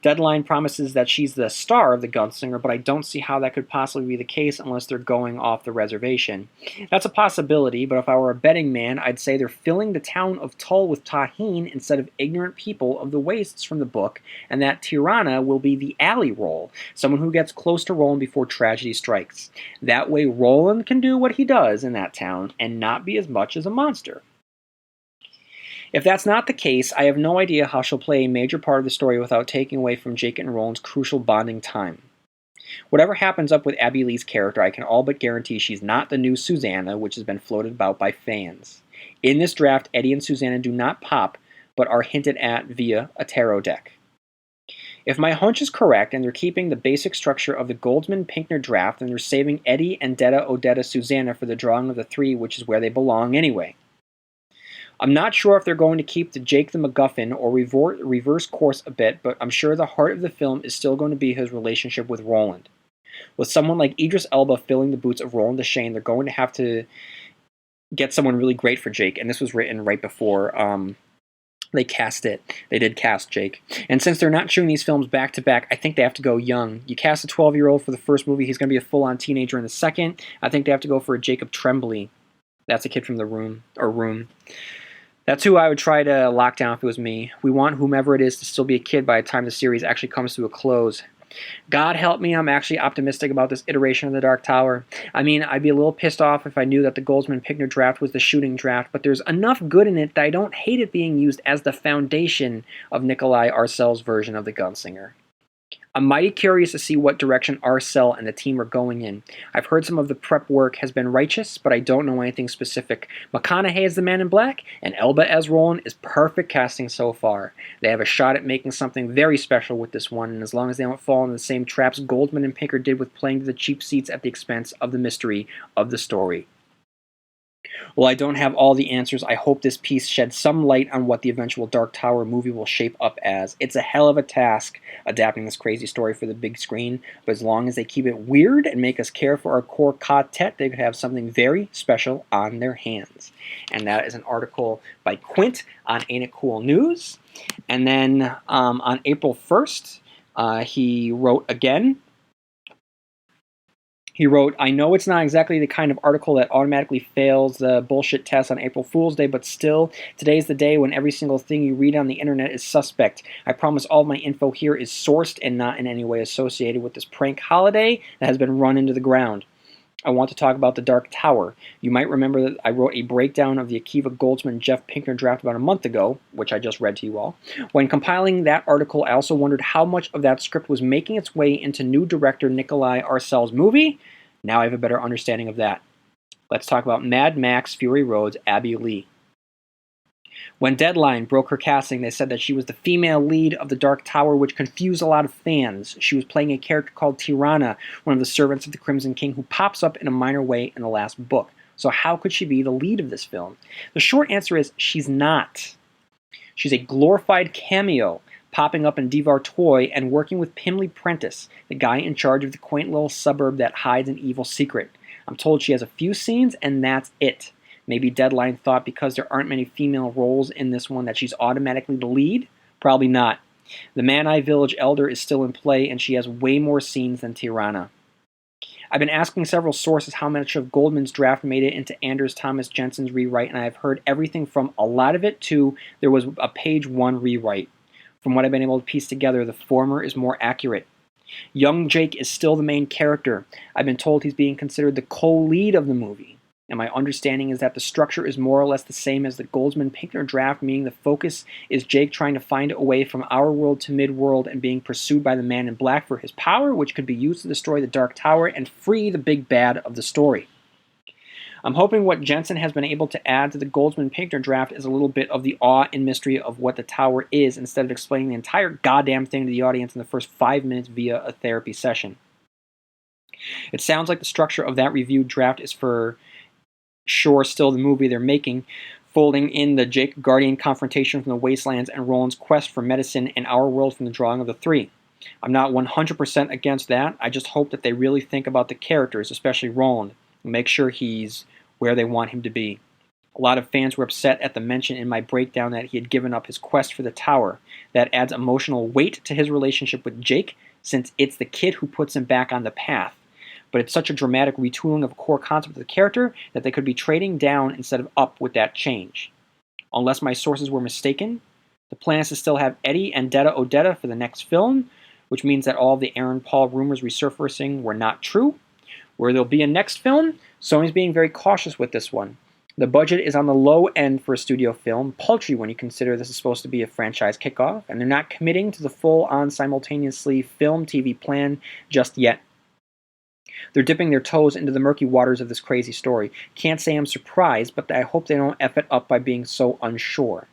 Deadline promises that she's the star of the Gunslinger, but I don't see how that could possibly be the case unless they're going off the reservation. That's a possibility, but if I were a betting man, I'd say they're filling the town of Tull with Taheen instead of ignorant people of the wastes from the book, and that Tirana will be the ally role, someone who gets close to Roland before tragedy strikes. That way Roland can do what he does in that town and not be as much as a monster. If that's not the case, I have no idea how she'll play a major part of the story without taking away from Jake and Roland's crucial bonding time. Whatever happens up with Abby Lee's character, I can all but guarantee she's not the new Susanna, which has been floated about by fans. In this draft, Eddie and Susanna do not pop, but are hinted at via a tarot deck. If my hunch is correct, and they're keeping the basic structure of the Goldsman-Pinkner draft, then they're saving Eddie and Odetta Susanna for the drawing of the three, which is where they belong anyway. I'm not sure if they're going to keep the Jake the MacGuffin or reverse course a bit, but I'm sure the heart of the film is still going to be his relationship with Roland. With someone like Idris Elba filling the boots of Roland Deschain, they're going to have to get someone really great for Jake, and this was written right before they cast it. They did cast Jake. And since they're not shooting these films back to back, I think they have to go young. You cast a 12-year-old for the first movie, he's going to be a full-on teenager in the second. I think they have to go for a Jacob Tremblay. That's a kid from The Room. That's who I would try to lock down if it was me. We want whomever it is to still be a kid by the time the series actually comes to a close. God help me, I'm actually optimistic about this iteration of The Dark Tower. I mean, I'd be a little pissed off if I knew that the Goldsman-Pinkner draft was the shooting draft, but there's enough good in it that I don't hate it being used as the foundation of Nikolai Arcel's version of the Gunslinger. I'm mighty curious to see what direction Arcel and the team are going in. I've heard some of the prep work has been righteous, but I don't know anything specific. McConaughey as the Man in Black, and Elba as Roland is perfect casting so far. They have a shot at making something very special with this one, and as long as they don't fall into the same traps Goldman and Pinker did with playing to the cheap seats at the expense of the mystery of the story. While I don't have all the answers, I hope this piece sheds some light on what the eventual Dark Tower movie will shape up as. It's a hell of a task adapting this crazy story for the big screen, but as long as they keep it weird and make us care for our core quartet, they could have something very special on their hands. And that is an article by Quint on Ain't It Cool News. And then on April 1st, he wrote again. He wrote, I know it's not exactly the kind of article that automatically fails the bullshit test on April Fool's Day, but still, today's the day when every single thing you read on the internet is suspect. I promise all my info here is sourced and not in any way associated with this prank holiday that has been run into the ground. I want to talk about The Dark Tower. You might remember that I wrote a breakdown of the Akiva Goldsman Jeff Pinkner draft about a month ago, which I just read to you all. When compiling that article, I also wondered how much of that script was making its way into new director Nikolai Arcel's movie. Now I have a better understanding of that. Let's talk about Mad Max Fury Road's Abby Lee. When Deadline broke her casting, they said that she was the female lead of The Dark Tower, which confused a lot of fans. She was playing a character called Tirana, one of the servants of the Crimson King, who pops up in a minor way in the last book. So how could she be the lead of this film? The short answer is she's not. She's a glorified cameo, popping up in Devar Toy and working with Pimley Prentice, the guy in charge of the quaint little suburb that hides an evil secret. I'm told she has a few scenes, and that's it. Maybe Deadline thought because there aren't many female roles in this one that she's automatically the lead? Probably not. The Man-Eye Village Elder is still in play, and she has way more scenes than Tirana. I've been asking several sources how much of Goldman's draft made it into Anders Thomas Jensen's rewrite, and I've heard everything from a lot of it to there was a page 1 rewrite. From what I've been able to piece together, the former is more accurate. Young Jake is still the main character. I've been told he's being considered the co-lead of the movie. And my understanding is that the structure is more or less the same as the Goldsman-Pinkner draft, meaning the focus is Jake trying to find a way from our world to mid-world and being pursued by the Man in Black for his power, which could be used to destroy the Dark Tower and free the big bad of the story. I'm hoping what Jensen has been able to add to the Goldsman-Pinkner draft is a little bit of the awe and mystery of what the Tower is, instead of explaining the entire goddamn thing to the audience in the first 5 minutes via a therapy session. It sounds like the structure of that reviewed draft is for sure still the movie they're making, folding in the Jake Guardian confrontation from the Wastelands and Roland's quest for medicine in our world from the drawing of the three. I'm not 100% against that. I just hope that they really think about the characters, especially Roland, and make sure he's where they want him to be. A lot of fans were upset at the mention in my breakdown that he had given up his quest for the Tower. That adds emotional weight to his relationship with Jake, since it's the kid who puts him back on the path. But it's such a dramatic retooling of a core concept of the character that they could be trading down instead of up with that change. Unless my sources were mistaken, the plan is to still have Eddie and Detta Odetta for the next film, which means that all of the Aaron Paul rumors resurfacing were not true. Where there'll be a next film, Sony's being very cautious with this one. The budget is on the low end for a studio film, paltry when you consider this is supposed to be a franchise kickoff, and they're not committing to the full-on simultaneously film TV plan just yet. They're dipping their toes into the murky waters of this crazy story. Can't say I'm surprised, but I hope they don't F it up by being so unsure.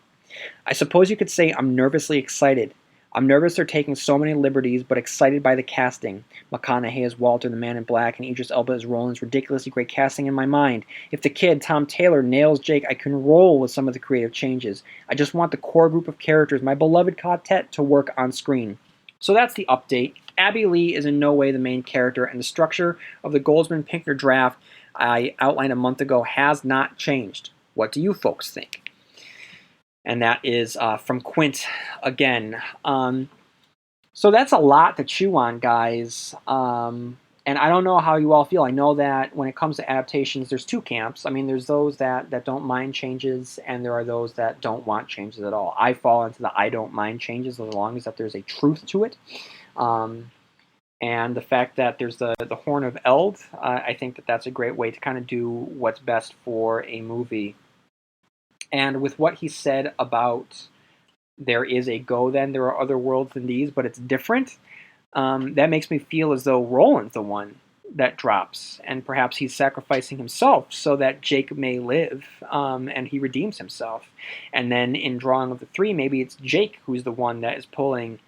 I suppose you could say I'm nervously excited. I'm nervous they're taking so many liberties, but excited by the casting. McConaughey as Walter the Man in Black and Idris Elba as Roland's ridiculously great casting in my mind. If the kid, Tom Taylor, nails Jake, I can roll with some of the creative changes. I just want the core group of characters, my beloved quartet, to work on screen. So that's the update. Abby Lee is in no way the main character, and the structure of the Goldsman-Pinkner draft I outlined a month ago has not changed. What do you folks think? And that is from Quint again. So that's a lot to chew on, guys. And I don't know how you all feel. I know that when it comes to adaptations, there's two camps. I mean, there's those that don't mind changes, and there are those that don't want changes at all. I fall into the I don't mind changes as long as that there's a truth to it. And the fact that there's the Horn of Eld, I think that that's a great way to kind of do what's best for a movie. And with what he said about there is a go then, there are other worlds than these, but it's different, that makes me feel as though Roland's the one that drops, and perhaps he's sacrificing himself so that Jake may live, and he redeems himself. And then in Drawing of the Three, maybe it's Jake who's the one that is pulling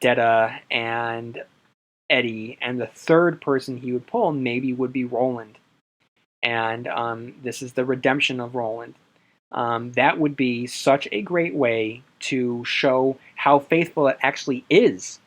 Detta and Eddie, and the third person he would pull maybe would be Roland. And this is the redemption of Roland. That would be such a great way to show how faithful it actually is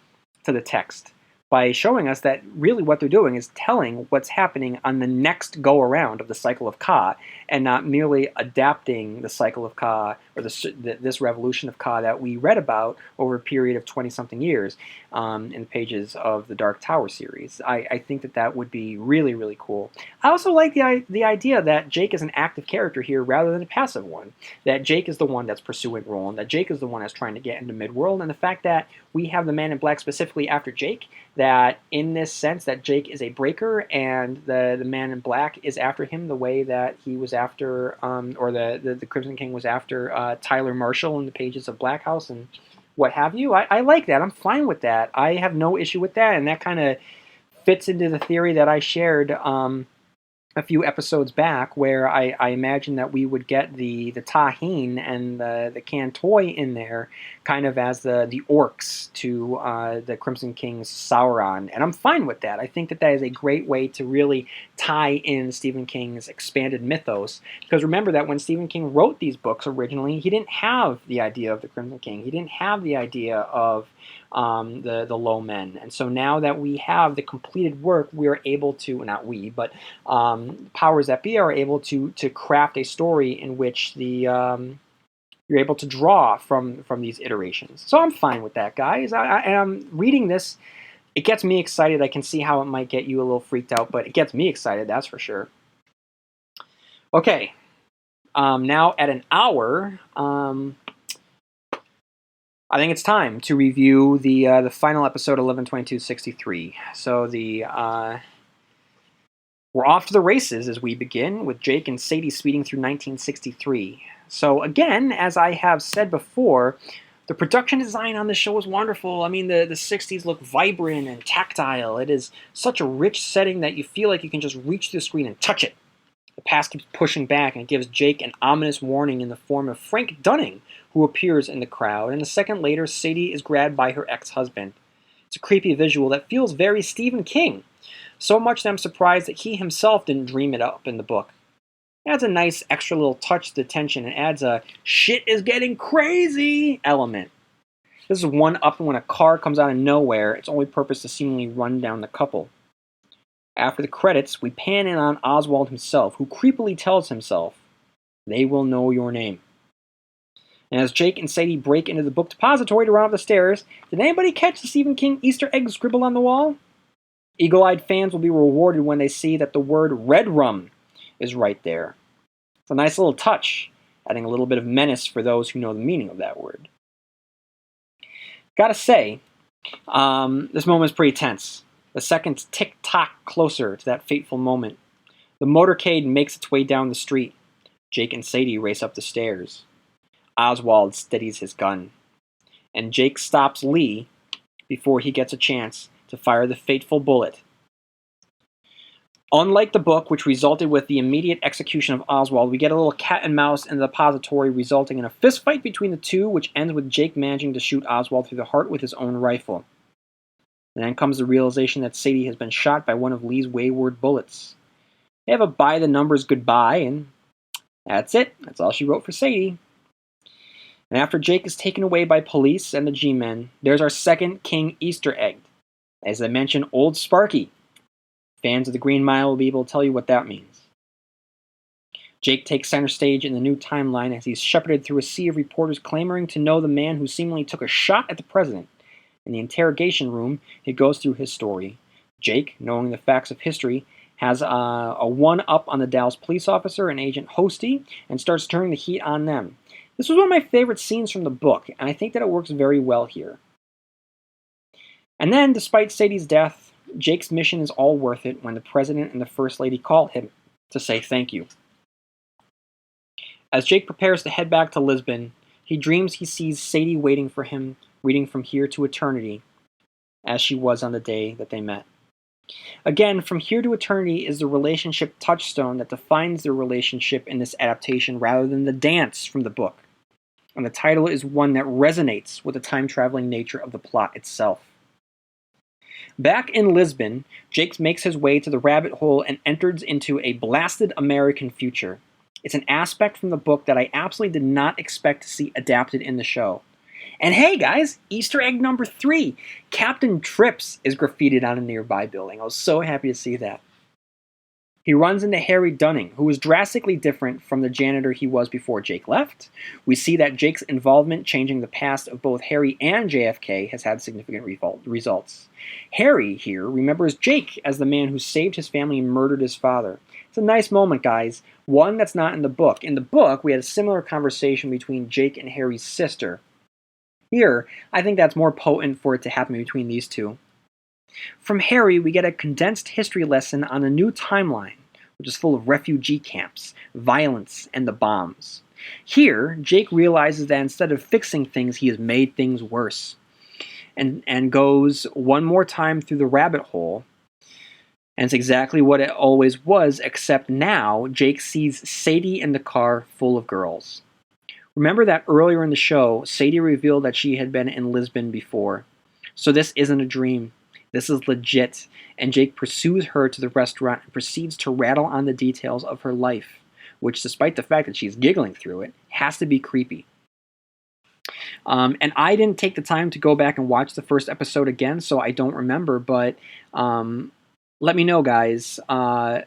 to the text, by showing us that really what they're doing is telling what's happening on the next go-around of the cycle of Ka, and not merely adapting the cycle of Ka, or this revolution of Ka that we read about over a period of 20-something years in the pages of the Dark Tower series. I think that would be really, really cool. I also like the idea that Jake is an active character here rather than a passive one, that Jake is the one that's pursuing Roland, that Jake is the one that's trying to get into Midworld, and the fact that we have the Man in Black specifically after Jake, that in this sense that Jake is a breaker and the Man in Black is after him the way that he was after, or the Crimson King was after Tyler Marshall in the pages of Black House and what have you. I like that. I'm fine with that. I have no issue with that, and that kind of fits into the theory that I shared a few episodes back, where I imagine that we would get the Taheen and the Cantoi in there kind of as the orcs to the Crimson King's Sauron, and I'm fine with that. I think that is a great way to really tie in Stephen King's expanded mythos, because remember that when Stephen King wrote these books originally, he didn't have the idea of the Crimson King. He didn't have the idea of the Low Men. And so now that we have the completed work, we are able to, not we, but powers that be are able to craft a story in which you're able to draw from these iterations. So I'm fine with that, guys. I'm reading this. It gets me excited. I can see how it might get you a little freaked out, but it gets me excited, that's for sure. Okay, now at an hour, I think it's time to review the final episode, 11/22/63. So we're off to the races as we begin with Jake and Sadie speeding through 1963. So again, as I have said before, the production design on this show is wonderful. I mean, the 60s look vibrant and tactile. It is such a rich setting that you feel like you can just reach through the screen and touch it. The past keeps pushing back, and it gives Jake an ominous warning in the form of Frank Dunning, who appears in the crowd, and a second later, Sadie is grabbed by her ex-husband. It's a creepy visual that feels very Stephen King, so much that I'm surprised that he himself didn't dream it up in the book. It adds a nice extra little touch to the tension and adds a shit is getting crazy element. This is one up when a car comes out of nowhere, its only purpose to seemingly run down the couple. After the credits, we pan in on Oswald himself, who creepily tells himself, "They will know your name." And as Jake and Sadie break into the book depository to run up the stairs, did anybody catch the Stephen King Easter egg scribbled on the wall? Eagle-eyed fans will be rewarded when they see that the word red rum is right there. It's a nice little touch, adding a little bit of menace for those who know the meaning of that word. Gotta say, this moment is pretty tense. The seconds tick-tock closer to that fateful moment. The motorcade makes its way down the street. Jake and Sadie race up the stairs. Oswald steadies his gun, and Jake stops Lee before he gets a chance to fire the fateful bullet. Unlike the book, which resulted with the immediate execution of Oswald, we get a little cat and mouse in the depository, resulting in a fistfight between the two, which ends with Jake managing to shoot Oswald through the heart with his own rifle. And then comes the realization that Sadie has been shot by one of Lee's wayward bullets. They have a by-the-numbers goodbye, and that's it. That's all she wrote for Sadie. And after Jake is taken away by police and the G-Men, there's our second King Easter egg. As I mentioned, Old Sparky. Fans of the Green Mile will be able to tell you what that means. Jake takes center stage in the new timeline as he's shepherded through a sea of reporters clamoring to know the man who seemingly took a shot at the president. In the interrogation room, he goes through his story. Jake, knowing the facts of history, has a one-up on the Dallas police officer and Agent Hosty, and starts turning the heat on them. This was one of my favorite scenes from the book, and I think that it works very well here. And then, despite Sadie's death, Jake's mission is all worth it when the President and the First Lady call him to say thank you. As Jake prepares to head back to Lisbon, he dreams he sees Sadie waiting for him, reading From Here to Eternity, as she was on the day that they met. Again, From Here to Eternity is the relationship touchstone that defines their relationship in this adaptation rather than the dance from the book. And the title is one that resonates with the time-traveling nature of the plot itself. Back in Lisbon, Jake makes his way to the rabbit hole and enters into a blasted American future. It's an aspect from the book that I absolutely did not expect to see adapted in the show. And hey guys, Easter egg number 3, Captain Trips is graffitied on a nearby building. I was so happy to see that. He runs into Harry Dunning, who is drastically different from the janitor he was before Jake left. We see that Jake's involvement changing the past of both Harry and JFK has had significant results. Harry here remembers Jake as the man who saved his family and murdered his father. It's a nice moment, guys. One that's not in the book. In the book, we had a similar conversation between Jake and Harry's sister. Here, I think that's more potent for it to happen between these two. From Harry, we get a condensed history lesson on a new timeline, which is full of refugee camps, violence, and the bombs. Here, Jake realizes that instead of fixing things, he has made things worse, and goes one more time through the rabbit hole. And it's exactly what it always was, except now Jake sees Sadie in the car full of girls. Remember that earlier in the show, Sadie revealed that she had been in Lisbon before. So this isn't a dream. This is legit, and Jake pursues her to the restaurant and proceeds to rattle on the details of her life, which, despite the fact that she's giggling through it, has to be creepy. And I didn't take the time to go back and watch the first episode again, so I don't remember, but let me know, guys. Let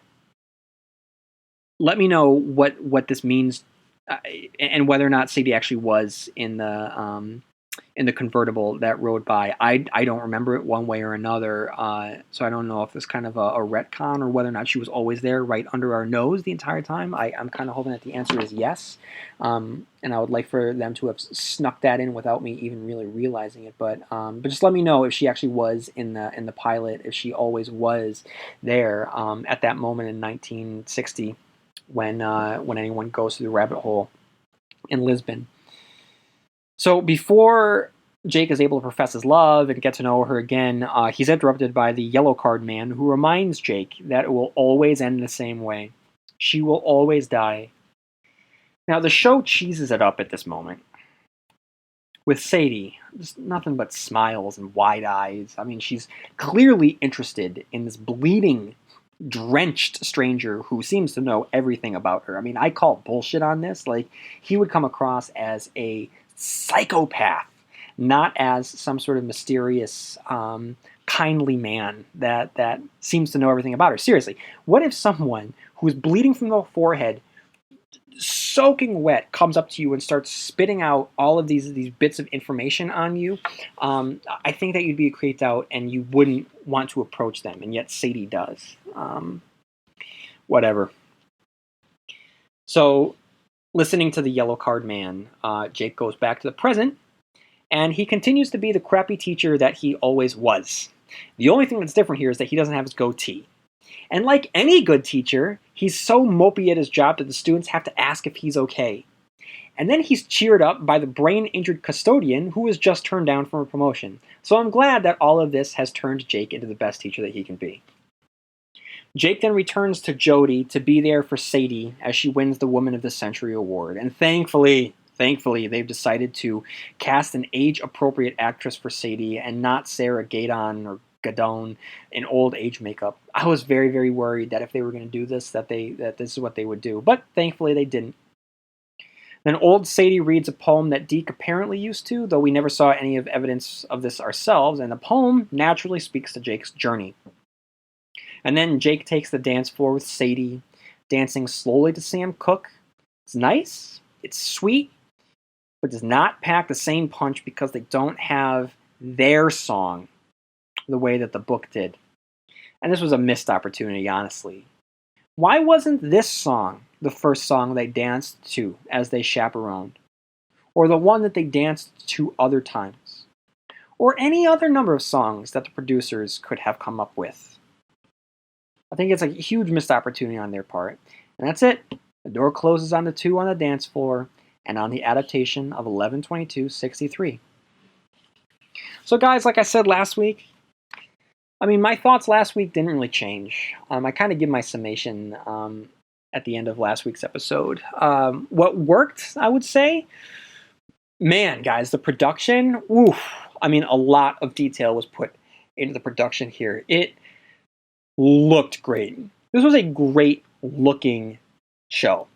me know what this means, and whether or not Sadie actually was in the convertible that rode by. I don't remember it one way or another, so I don't know if it's kind of a retcon or whether or not she was always there right under our nose the entire time. I'm kind of hoping that the answer is yes, and I would like for them to have snuck that in without me even really realizing it. But just let me know if she actually was in the pilot, if she always was there at that moment in 1960 when anyone goes through the rabbit hole in Lisbon. So before Jake is able to profess his love and get to know her again, he's interrupted by the yellow card man, who reminds Jake that it will always end the same way. She will always die. Now, the show cheeses it up at this moment. With Sadie, just nothing but smiles and wide eyes. I mean, she's clearly interested in this bleeding, drenched stranger who seems to know everything about her. I mean, I call bullshit on this. Like, he would come across as a psychopath, not as some sort of mysterious, kindly man that seems to know everything about her. Seriously, what if someone who is bleeding from the forehead, soaking wet, comes up to you and starts spitting out all of these bits of information on you? I think that you'd be creeped out and you wouldn't want to approach them, and yet Sadie does. Whatever. So, listening to the yellow card man, Jake goes back to the present, and he continues to be the crappy teacher that he always was. The only thing that's different here is that he doesn't have his goatee. And like any good teacher, he's so mopey at his job that the students have to ask if he's okay. And then he's cheered up by the brain-injured custodian who was just turned down from a promotion. So I'm glad that all of this has turned Jake into the best teacher that he can be. Jake then returns to Jody to be there for Sadie as she wins the Woman of the Century award. And thankfully, they've decided to cast an age-appropriate actress for Sadie and not Sarah Gadon in old age makeup. I was very, very worried that if they were going to do this, that this is what they would do. But thankfully, they didn't. Then old Sadie reads a poem that Deke apparently used to, though we never saw any evidence of this ourselves, and the poem naturally speaks to Jake's journey. And then Jake takes the dance floor with Sadie, dancing slowly to Sam Cooke. It's nice, it's sweet, but does not pack the same punch because they don't have their song the way that the book did. And this was a missed opportunity, honestly. Why wasn't this song the first song they danced to as they chaperoned? Or the one that they danced to other times? Or any other number of songs that the producers could have come up with? I think it's a huge missed opportunity on their part. And that's it. The door closes on the two on the dance floor and on the adaptation of 11/22/63. So guys, like I said last week, I mean, my thoughts last week didn't really change. I kind of give my summation at the end of last week's episode. What worked, I would say, man, guys, the production, oof. I mean, a lot of detail was put into the production here. It looked great. This was a great looking show.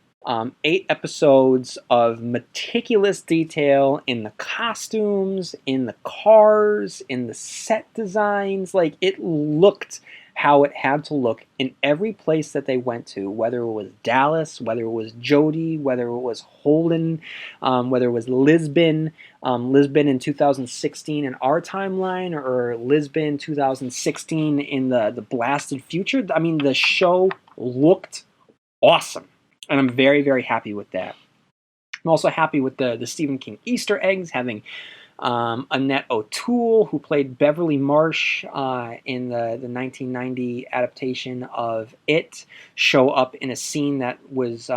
8 episodes of meticulous detail in the costumes, in the cars, in the set designs. Like, it looked how it had to look in every place that they went to, whether it was Dallas, whether it was Jody, whether it was Holden, whether it was Lisbon, Lisbon in 2016 in our timeline, or Lisbon 2016 in the blasted future. I mean, the show looked awesome, and I'm very, very happy with that. I'm also happy with the Stephen King Easter eggs, having Annette O'Toole, who played Beverly Marsh in the 1990 adaptation of It, show up in a scene that was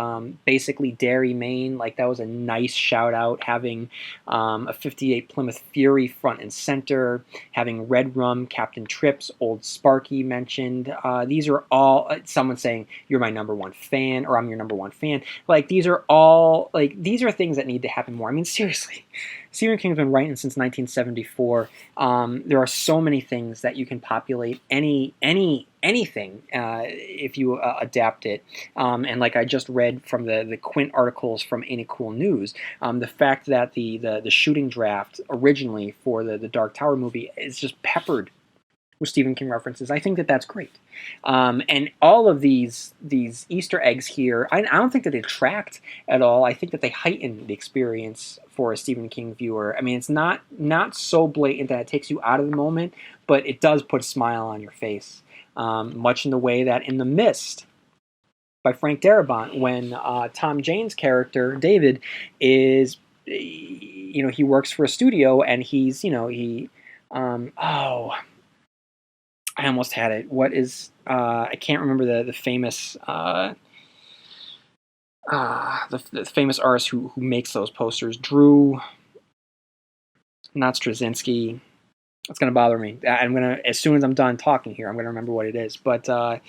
basically Derry, Maine. Like, that was a nice shout out. Having a 58 Plymouth Fury front and center, having Red Rum, Captain Trips, Old Sparky mentioned. These are all someone saying, "You're my number one fan," or "I'm your number one fan." Like, these are all, like, these are things that need to happen more. I mean, seriously. Stephen King's been writing since 1974. There are so many things that you can populate anything if you adapt it. And like I just read from the Quint articles from Ain't It Cool News, the fact that the shooting draft originally for the Dark Tower movie is just peppered with Stephen King references. I think that that's great. And all of these Easter eggs here, I don't think that they detract at all. I think that they heighten the experience for a Stephen King viewer. I mean, it's not so blatant that it takes you out of the moment, but it does put a smile on your face. Much in the way that in The Mist by Frank Darabont, when Tom Jane's character, David, is, he works for a studio, and he's, I almost had it. What is I can't remember the famous the famous artist who makes those posters. Drew, not Straczynski. It's gonna bother me. I'm gonna, as soon as I'm done talking here, I'm gonna remember what it is. But the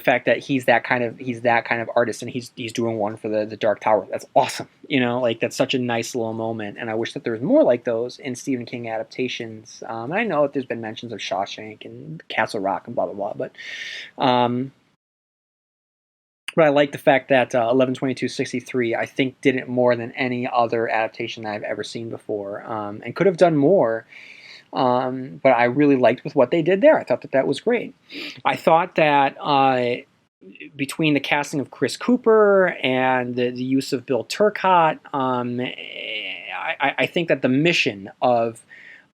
fact that he's that kind of artist, and he's doing one for the Dark Tower, that's awesome. Like, that's such a nice little moment, and I wish that there was more like those in Stephen King adaptations. And I know that there's been mentions of Shawshank and Castle Rock and blah blah blah, but I like the fact that 11/22/63, I think, did it more than any other adaptation that I've ever seen before, and could have done more. But I really liked with what they did there. I thought that was great. I thought that between the casting of Chris Cooper and the use of Bill Turcotte, I think that the mission of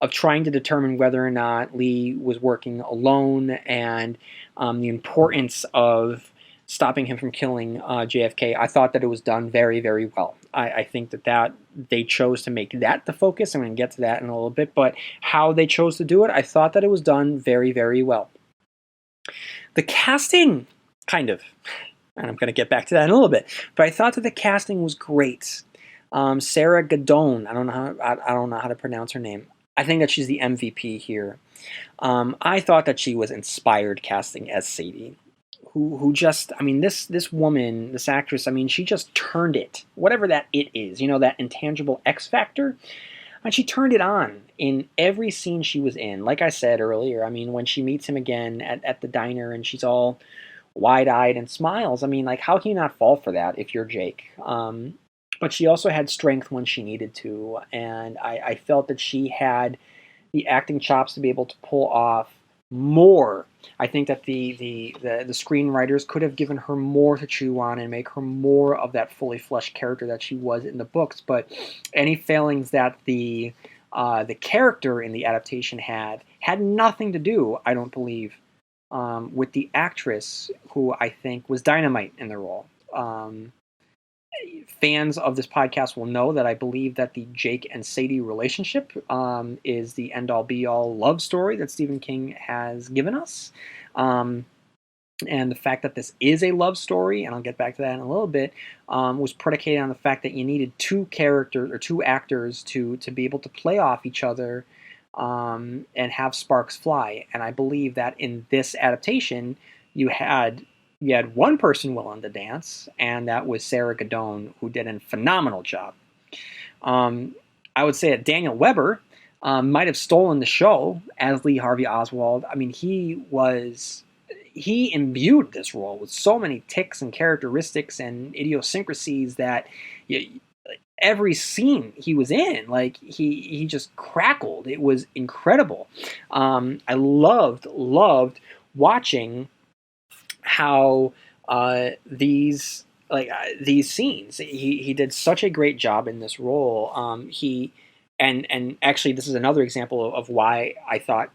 trying to determine whether or not Lee was working alone, and the importance of stopping him from killing JFK, I thought that it was done very, very well. I think that they chose to make that the focus. I'm going to get to that in a little bit, but how they chose to do it, I thought that it was done very, very well. The casting, kind of, and I'm going to get back to that in a little bit, but I thought that the casting was great. Sarah Gadon, I don't know how to pronounce her name. I think that she's the MVP here. I thought that she was inspired casting as Sadie. Who just, I mean, this woman, this actress, I mean, she just turned it, whatever that it is, that intangible X factor, and she turned it on in every scene she was in. Like I said earlier, I mean, when she meets him again at the diner and she's all wide-eyed and smiles, I mean, like, how can you not fall for that if you're Jake? But she also had strength when she needed to, and I felt that she had the acting chops to be able to pull off more. I think that the screenwriters could have given her more to chew on and make her more of that fully fleshed character that she was in the books. But any failings that the character in the adaptation had nothing to do, I don't believe, with the actress, who I think was dynamite in the role. Fans of this podcast will know that I believe that the Jake and Sadie relationship is the end-all be-all love story that Stephen King has given us. And the fact that this is a love story, and I'll get back to that in a little bit, was predicated on the fact that you needed two actors to be able to play off each other and have sparks fly. And I believe that in this adaptation, you had one person willing to dance, and that was Sarah Gadon, who did a phenomenal job. I would say that Daniel Weber might have stolen the show as Lee Harvey Oswald. I mean, he imbued this role with so many tics and characteristics and idiosyncrasies that every scene he was in. Like he just crackled. It was incredible. I loved watching how these scenes. He did such a great job in this role. And actually, this is another example of why I thought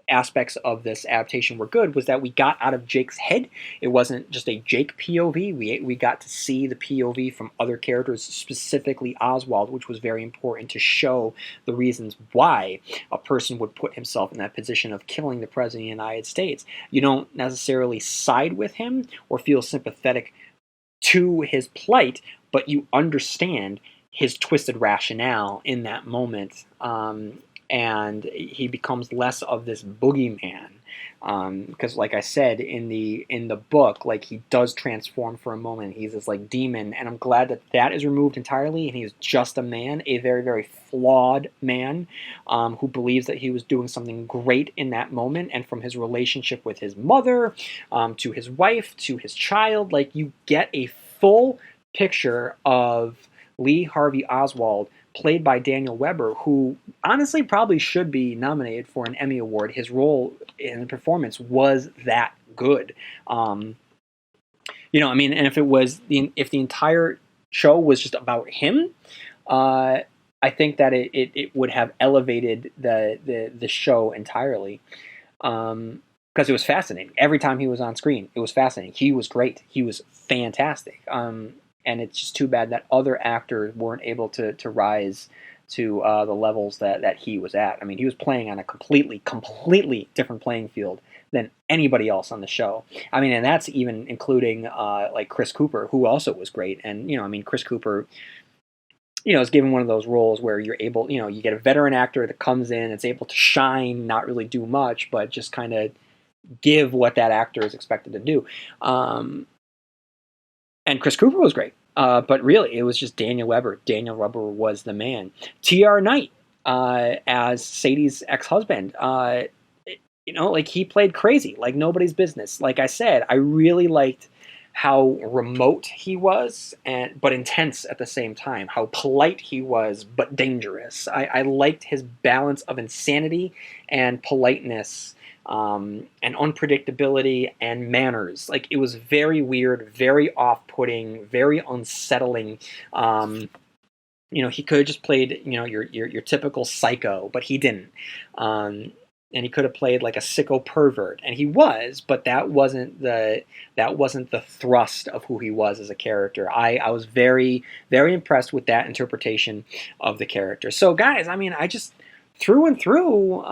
aspects of this adaptation were good, was that we got out of Jake's head. It wasn't just a Jake POV. We got to see the POV from other characters, specifically Oswald, which was very important to show the reasons why a person would put himself in that position of killing the President of the United States. You don't necessarily side with him or feel sympathetic to his plight, but you understand his twisted rationale in that moment. And he becomes less of this boogeyman, because, like I said in the book, like, he does transform for a moment. He's this like demon, and I'm glad that that is removed entirely, and he's just a man, a very, very flawed man, who believes that he was doing something great in that moment. And from his relationship with his mother, to his wife, to his child, like, you get a full picture of Lee Harvey Oswald, played by Daniel Webber, who honestly probably should be nominated for an Emmy Award. His role in the performance was that good. And if it was if the entire show was just about him, I think that it would have elevated the show entirely. Because it was fascinating. Every time he was on screen, it was fascinating. He was great. He was fantastic. And it's just too bad that other actors weren't able to rise to the levels that he was at. I mean, he was playing on a completely different playing field than anybody else on the show. I mean, and that's even including like Chris Cooper, who also was great. And, Chris Cooper, is given one of those roles where you're able, you get a veteran actor that comes in, it's able to shine, not really do much, but just kind of give what that actor is expected to do. And Chris Cooper was great. But really, it was just Daniel Webber. Daniel Webber was the man. T.R. Knight, as Sadie's ex-husband, he played crazy, like nobody's business. Like I said, I really liked how remote he was, but intense at the same time. How polite he was, but dangerous. I liked his balance of insanity and politeness, and unpredictability and manners. Like, it was very weird, very off-putting, very unsettling. He could have just played, your typical psycho, but he didn't. And he could have played like a sicko pervert, and he was, but that wasn't the thrust of who he was as a character. I was very, very impressed with that interpretation of the character. So, guys, I mean, I just through and through.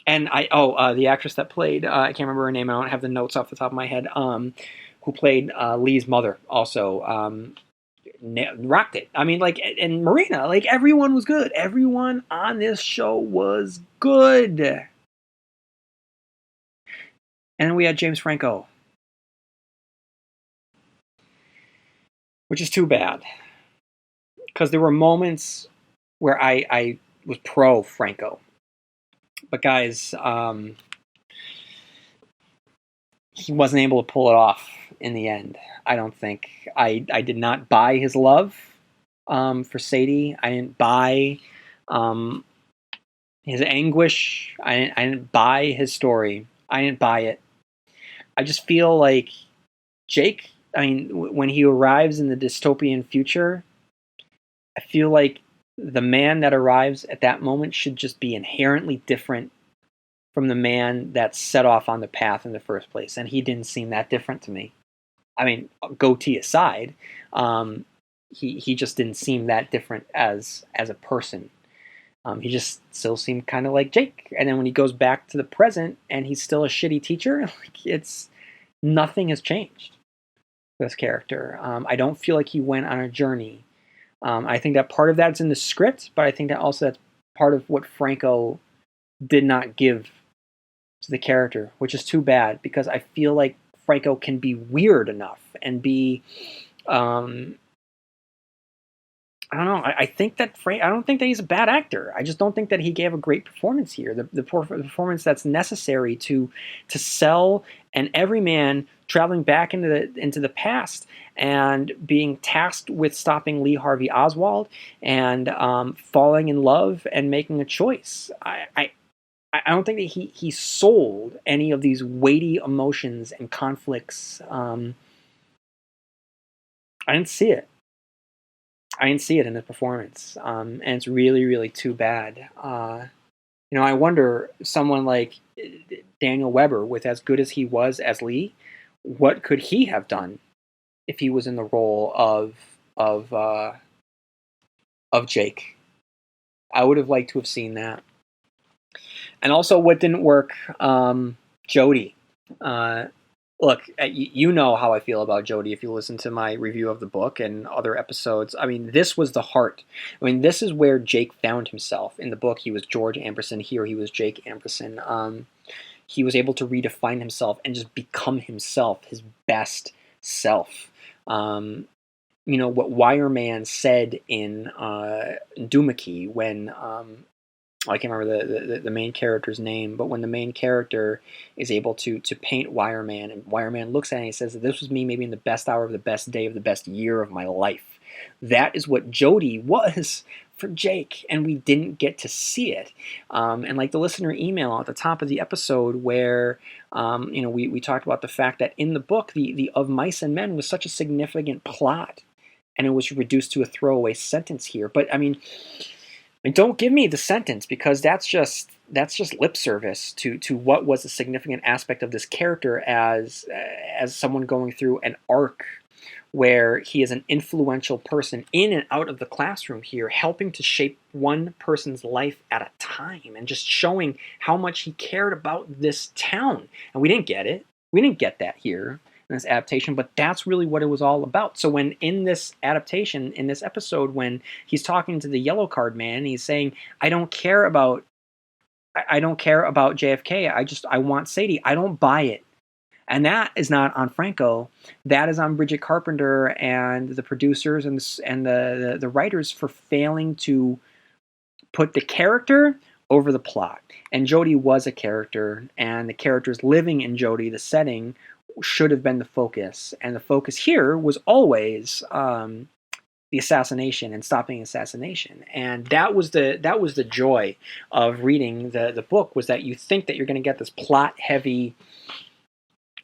And the actress that played, I can't remember her name. I don't have the notes off the top of my head. Who played Lee's mother also, rocked it. I mean, like, and Marina, like, everyone was good. Everyone on this show was good. And then we had James Franco, which is too bad, because there were moments where I was pro Franco. But guys, he wasn't able to pull it off in the end. I don't think. I did not buy his love for Sadie. I didn't buy his anguish. I didn't buy his story. I didn't buy it. I just feel like Jake, when he arrives in the dystopian future, I feel like the man that arrives at that moment should just be inherently different from the man that set off on the path in the first place. And he didn't seem that different to me. I mean, goatee aside, he just didn't seem that different as a person. He just still seemed kind of like Jake. And then when he goes back to the present and he's still a shitty teacher, like, nothing has changed for this character. I don't feel like he went on a journey. I think that part of that's in the script, but I think that also that's part of what Franco did not give to the character, which is too bad, because I feel like Franco can be weird enough and be I don't know. I think that I don't think that he's a bad actor. I just don't think that he gave a great performance here. The performance that's necessary to sell an everyman traveling back into the past and being tasked with stopping Lee Harvey Oswald and falling in love and making a choice. I don't think that he sold any of these weighty emotions and conflicts. I didn't see it. I didn't see it in his performance, and it's really, really too bad. I wonder someone like Daniel Weber, with as good as he was as Lee, what could he have done if he was in the role of uh, of Jake? I would have liked to have seen that. And also, what didn't work, Jody. Uh, Look, you know how I feel about Jody if you listen to my review of the book and other episodes. I mean, this was the heart. I mean, this is where Jake found himself. In the book, he was George Amberson. Here, he was Jake Amberson. He was able to redefine himself and just become himself, his best self. What Wireman said in Doomickey when I can't remember the main character's name, but when the main character is able to paint Wireman, and Wireman looks at it and he says that this was me maybe in the best hour of the best day of the best year of my life. That is what Jody was for Jake, and we didn't get to see it. And like the listener email at the top of the episode where we talked about the fact that in the book, the Of Mice and Men was such a significant plot, and it was reduced to a throwaway sentence here. But I mean, don't give me the sentence, because that's just lip service to what was a significant aspect of this character as someone going through an arc where he is an influential person in and out of the classroom here, helping to shape one person's life at a time and just showing how much he cared about this town. And we didn't get it. We didn't get that here in this adaptation, but that's really what it was all about. So when in this adaptation, in this episode, when he's talking to the yellow card man, he's saying, I don't care about JFK. I want Sadie. I don't buy it. And that is not on Franco. That is on Bridget Carpenter and the producers and the writers for failing to put the character over the plot. And Jody was a character, and the characters living in Jody, the setting, should have been the focus. And the focus here was always the assassination and stopping assassination. And that was the joy of reading the book, was that you think that you're going to get this plot-heavy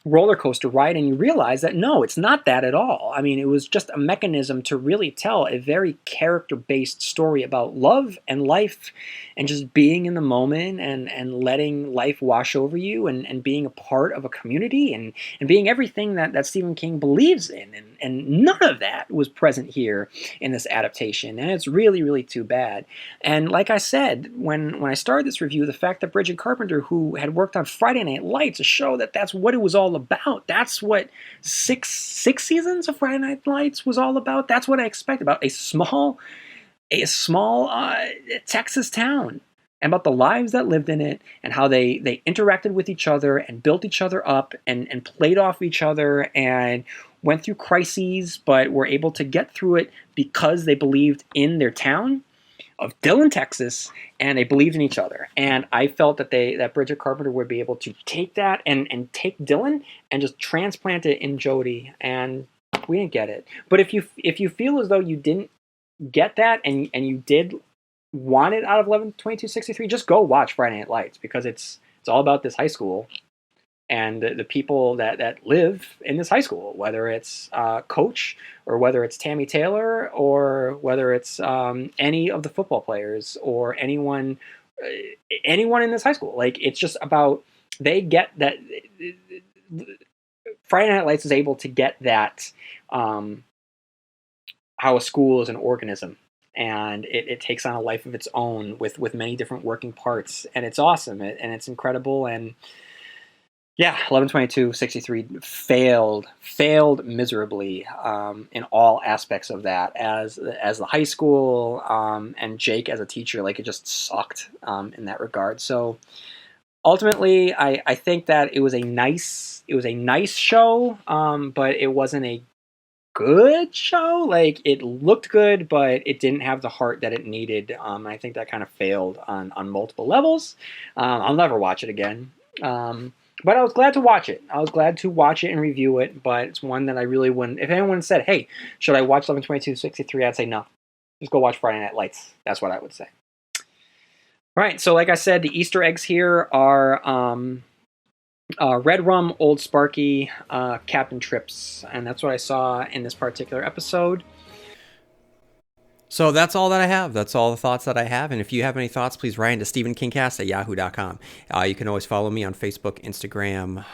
roller coaster ride, and you realize that no, it's not that at all. I mean, it was just a mechanism to really tell a very character-based story about love and life and just being in the moment and letting life wash over you and being a part of a community and being everything that Stephen King believes in. And none of that was present here in this adaptation, and it's really, really too bad. And like I said, when I started this review, the fact that Bridget Carpenter, who had worked on Friday Night Lights, a show that's what it was all about. That's what six seasons of Friday Night Lights was all about. That's what I expect about a small Texas town, and about the lives that lived in it, and how they interacted with each other and built each other up and played off each other and went through crises, but were able to get through it because they believed in their town of Dillon, Texas, and they believed in each other. And I felt that Bridget Carpenter would be able to take that and take Dillon and just transplant it in Jody, and we didn't get it. But if you feel as though you didn't get that and you did want it out of 11/22/63, just go watch Friday Night Lights, because it's all about this high school and the people that live in this high school, whether it's Coach or whether it's Tammy Taylor or whether it's any of the football players or anyone in this high school. Like, it's just about, they get that Friday Night Lights is able to get that how a school is an organism. And it takes on a life of its own with many different working parts. And it's awesome, and it's incredible. And yeah, 11/22/63 failed miserably in all aspects of that, as the high school and Jake as a teacher. Like, it just sucked in that regard. So ultimately, I think that it was a nice show, but it wasn't a good show. Like, it looked good, but it didn't have the heart that it needed. I think that kind of failed on multiple levels. I'll never watch it again. But I was glad to watch it. I was glad to watch it and review it, but it's one that I really wouldn't. If anyone said, hey, should I watch 11/22/63, I'd say no. Just go watch Friday Night Lights. That's what I would say. All right, so like I said, the Easter eggs here are Red Rum, Old Sparky, Captain Trips, and that's what I saw in this particular episode. So that's all that I have. That's all the thoughts that I have. And if you have any thoughts, please write into stephenkingcast@yahoo.com. You can always follow me on Facebook, Instagram,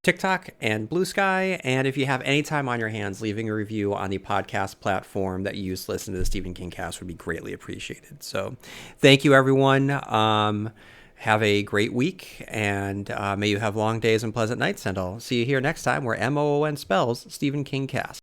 TikTok, and Blue Sky. And if you have any time on your hands, leaving a review on the podcast platform that you use to listen to the Stephen King Cast would be greatly appreciated. So thank you, everyone. Have a great week, and may you have long days and pleasant nights. And I'll see you here next time where MOON spells Stephen King Cast.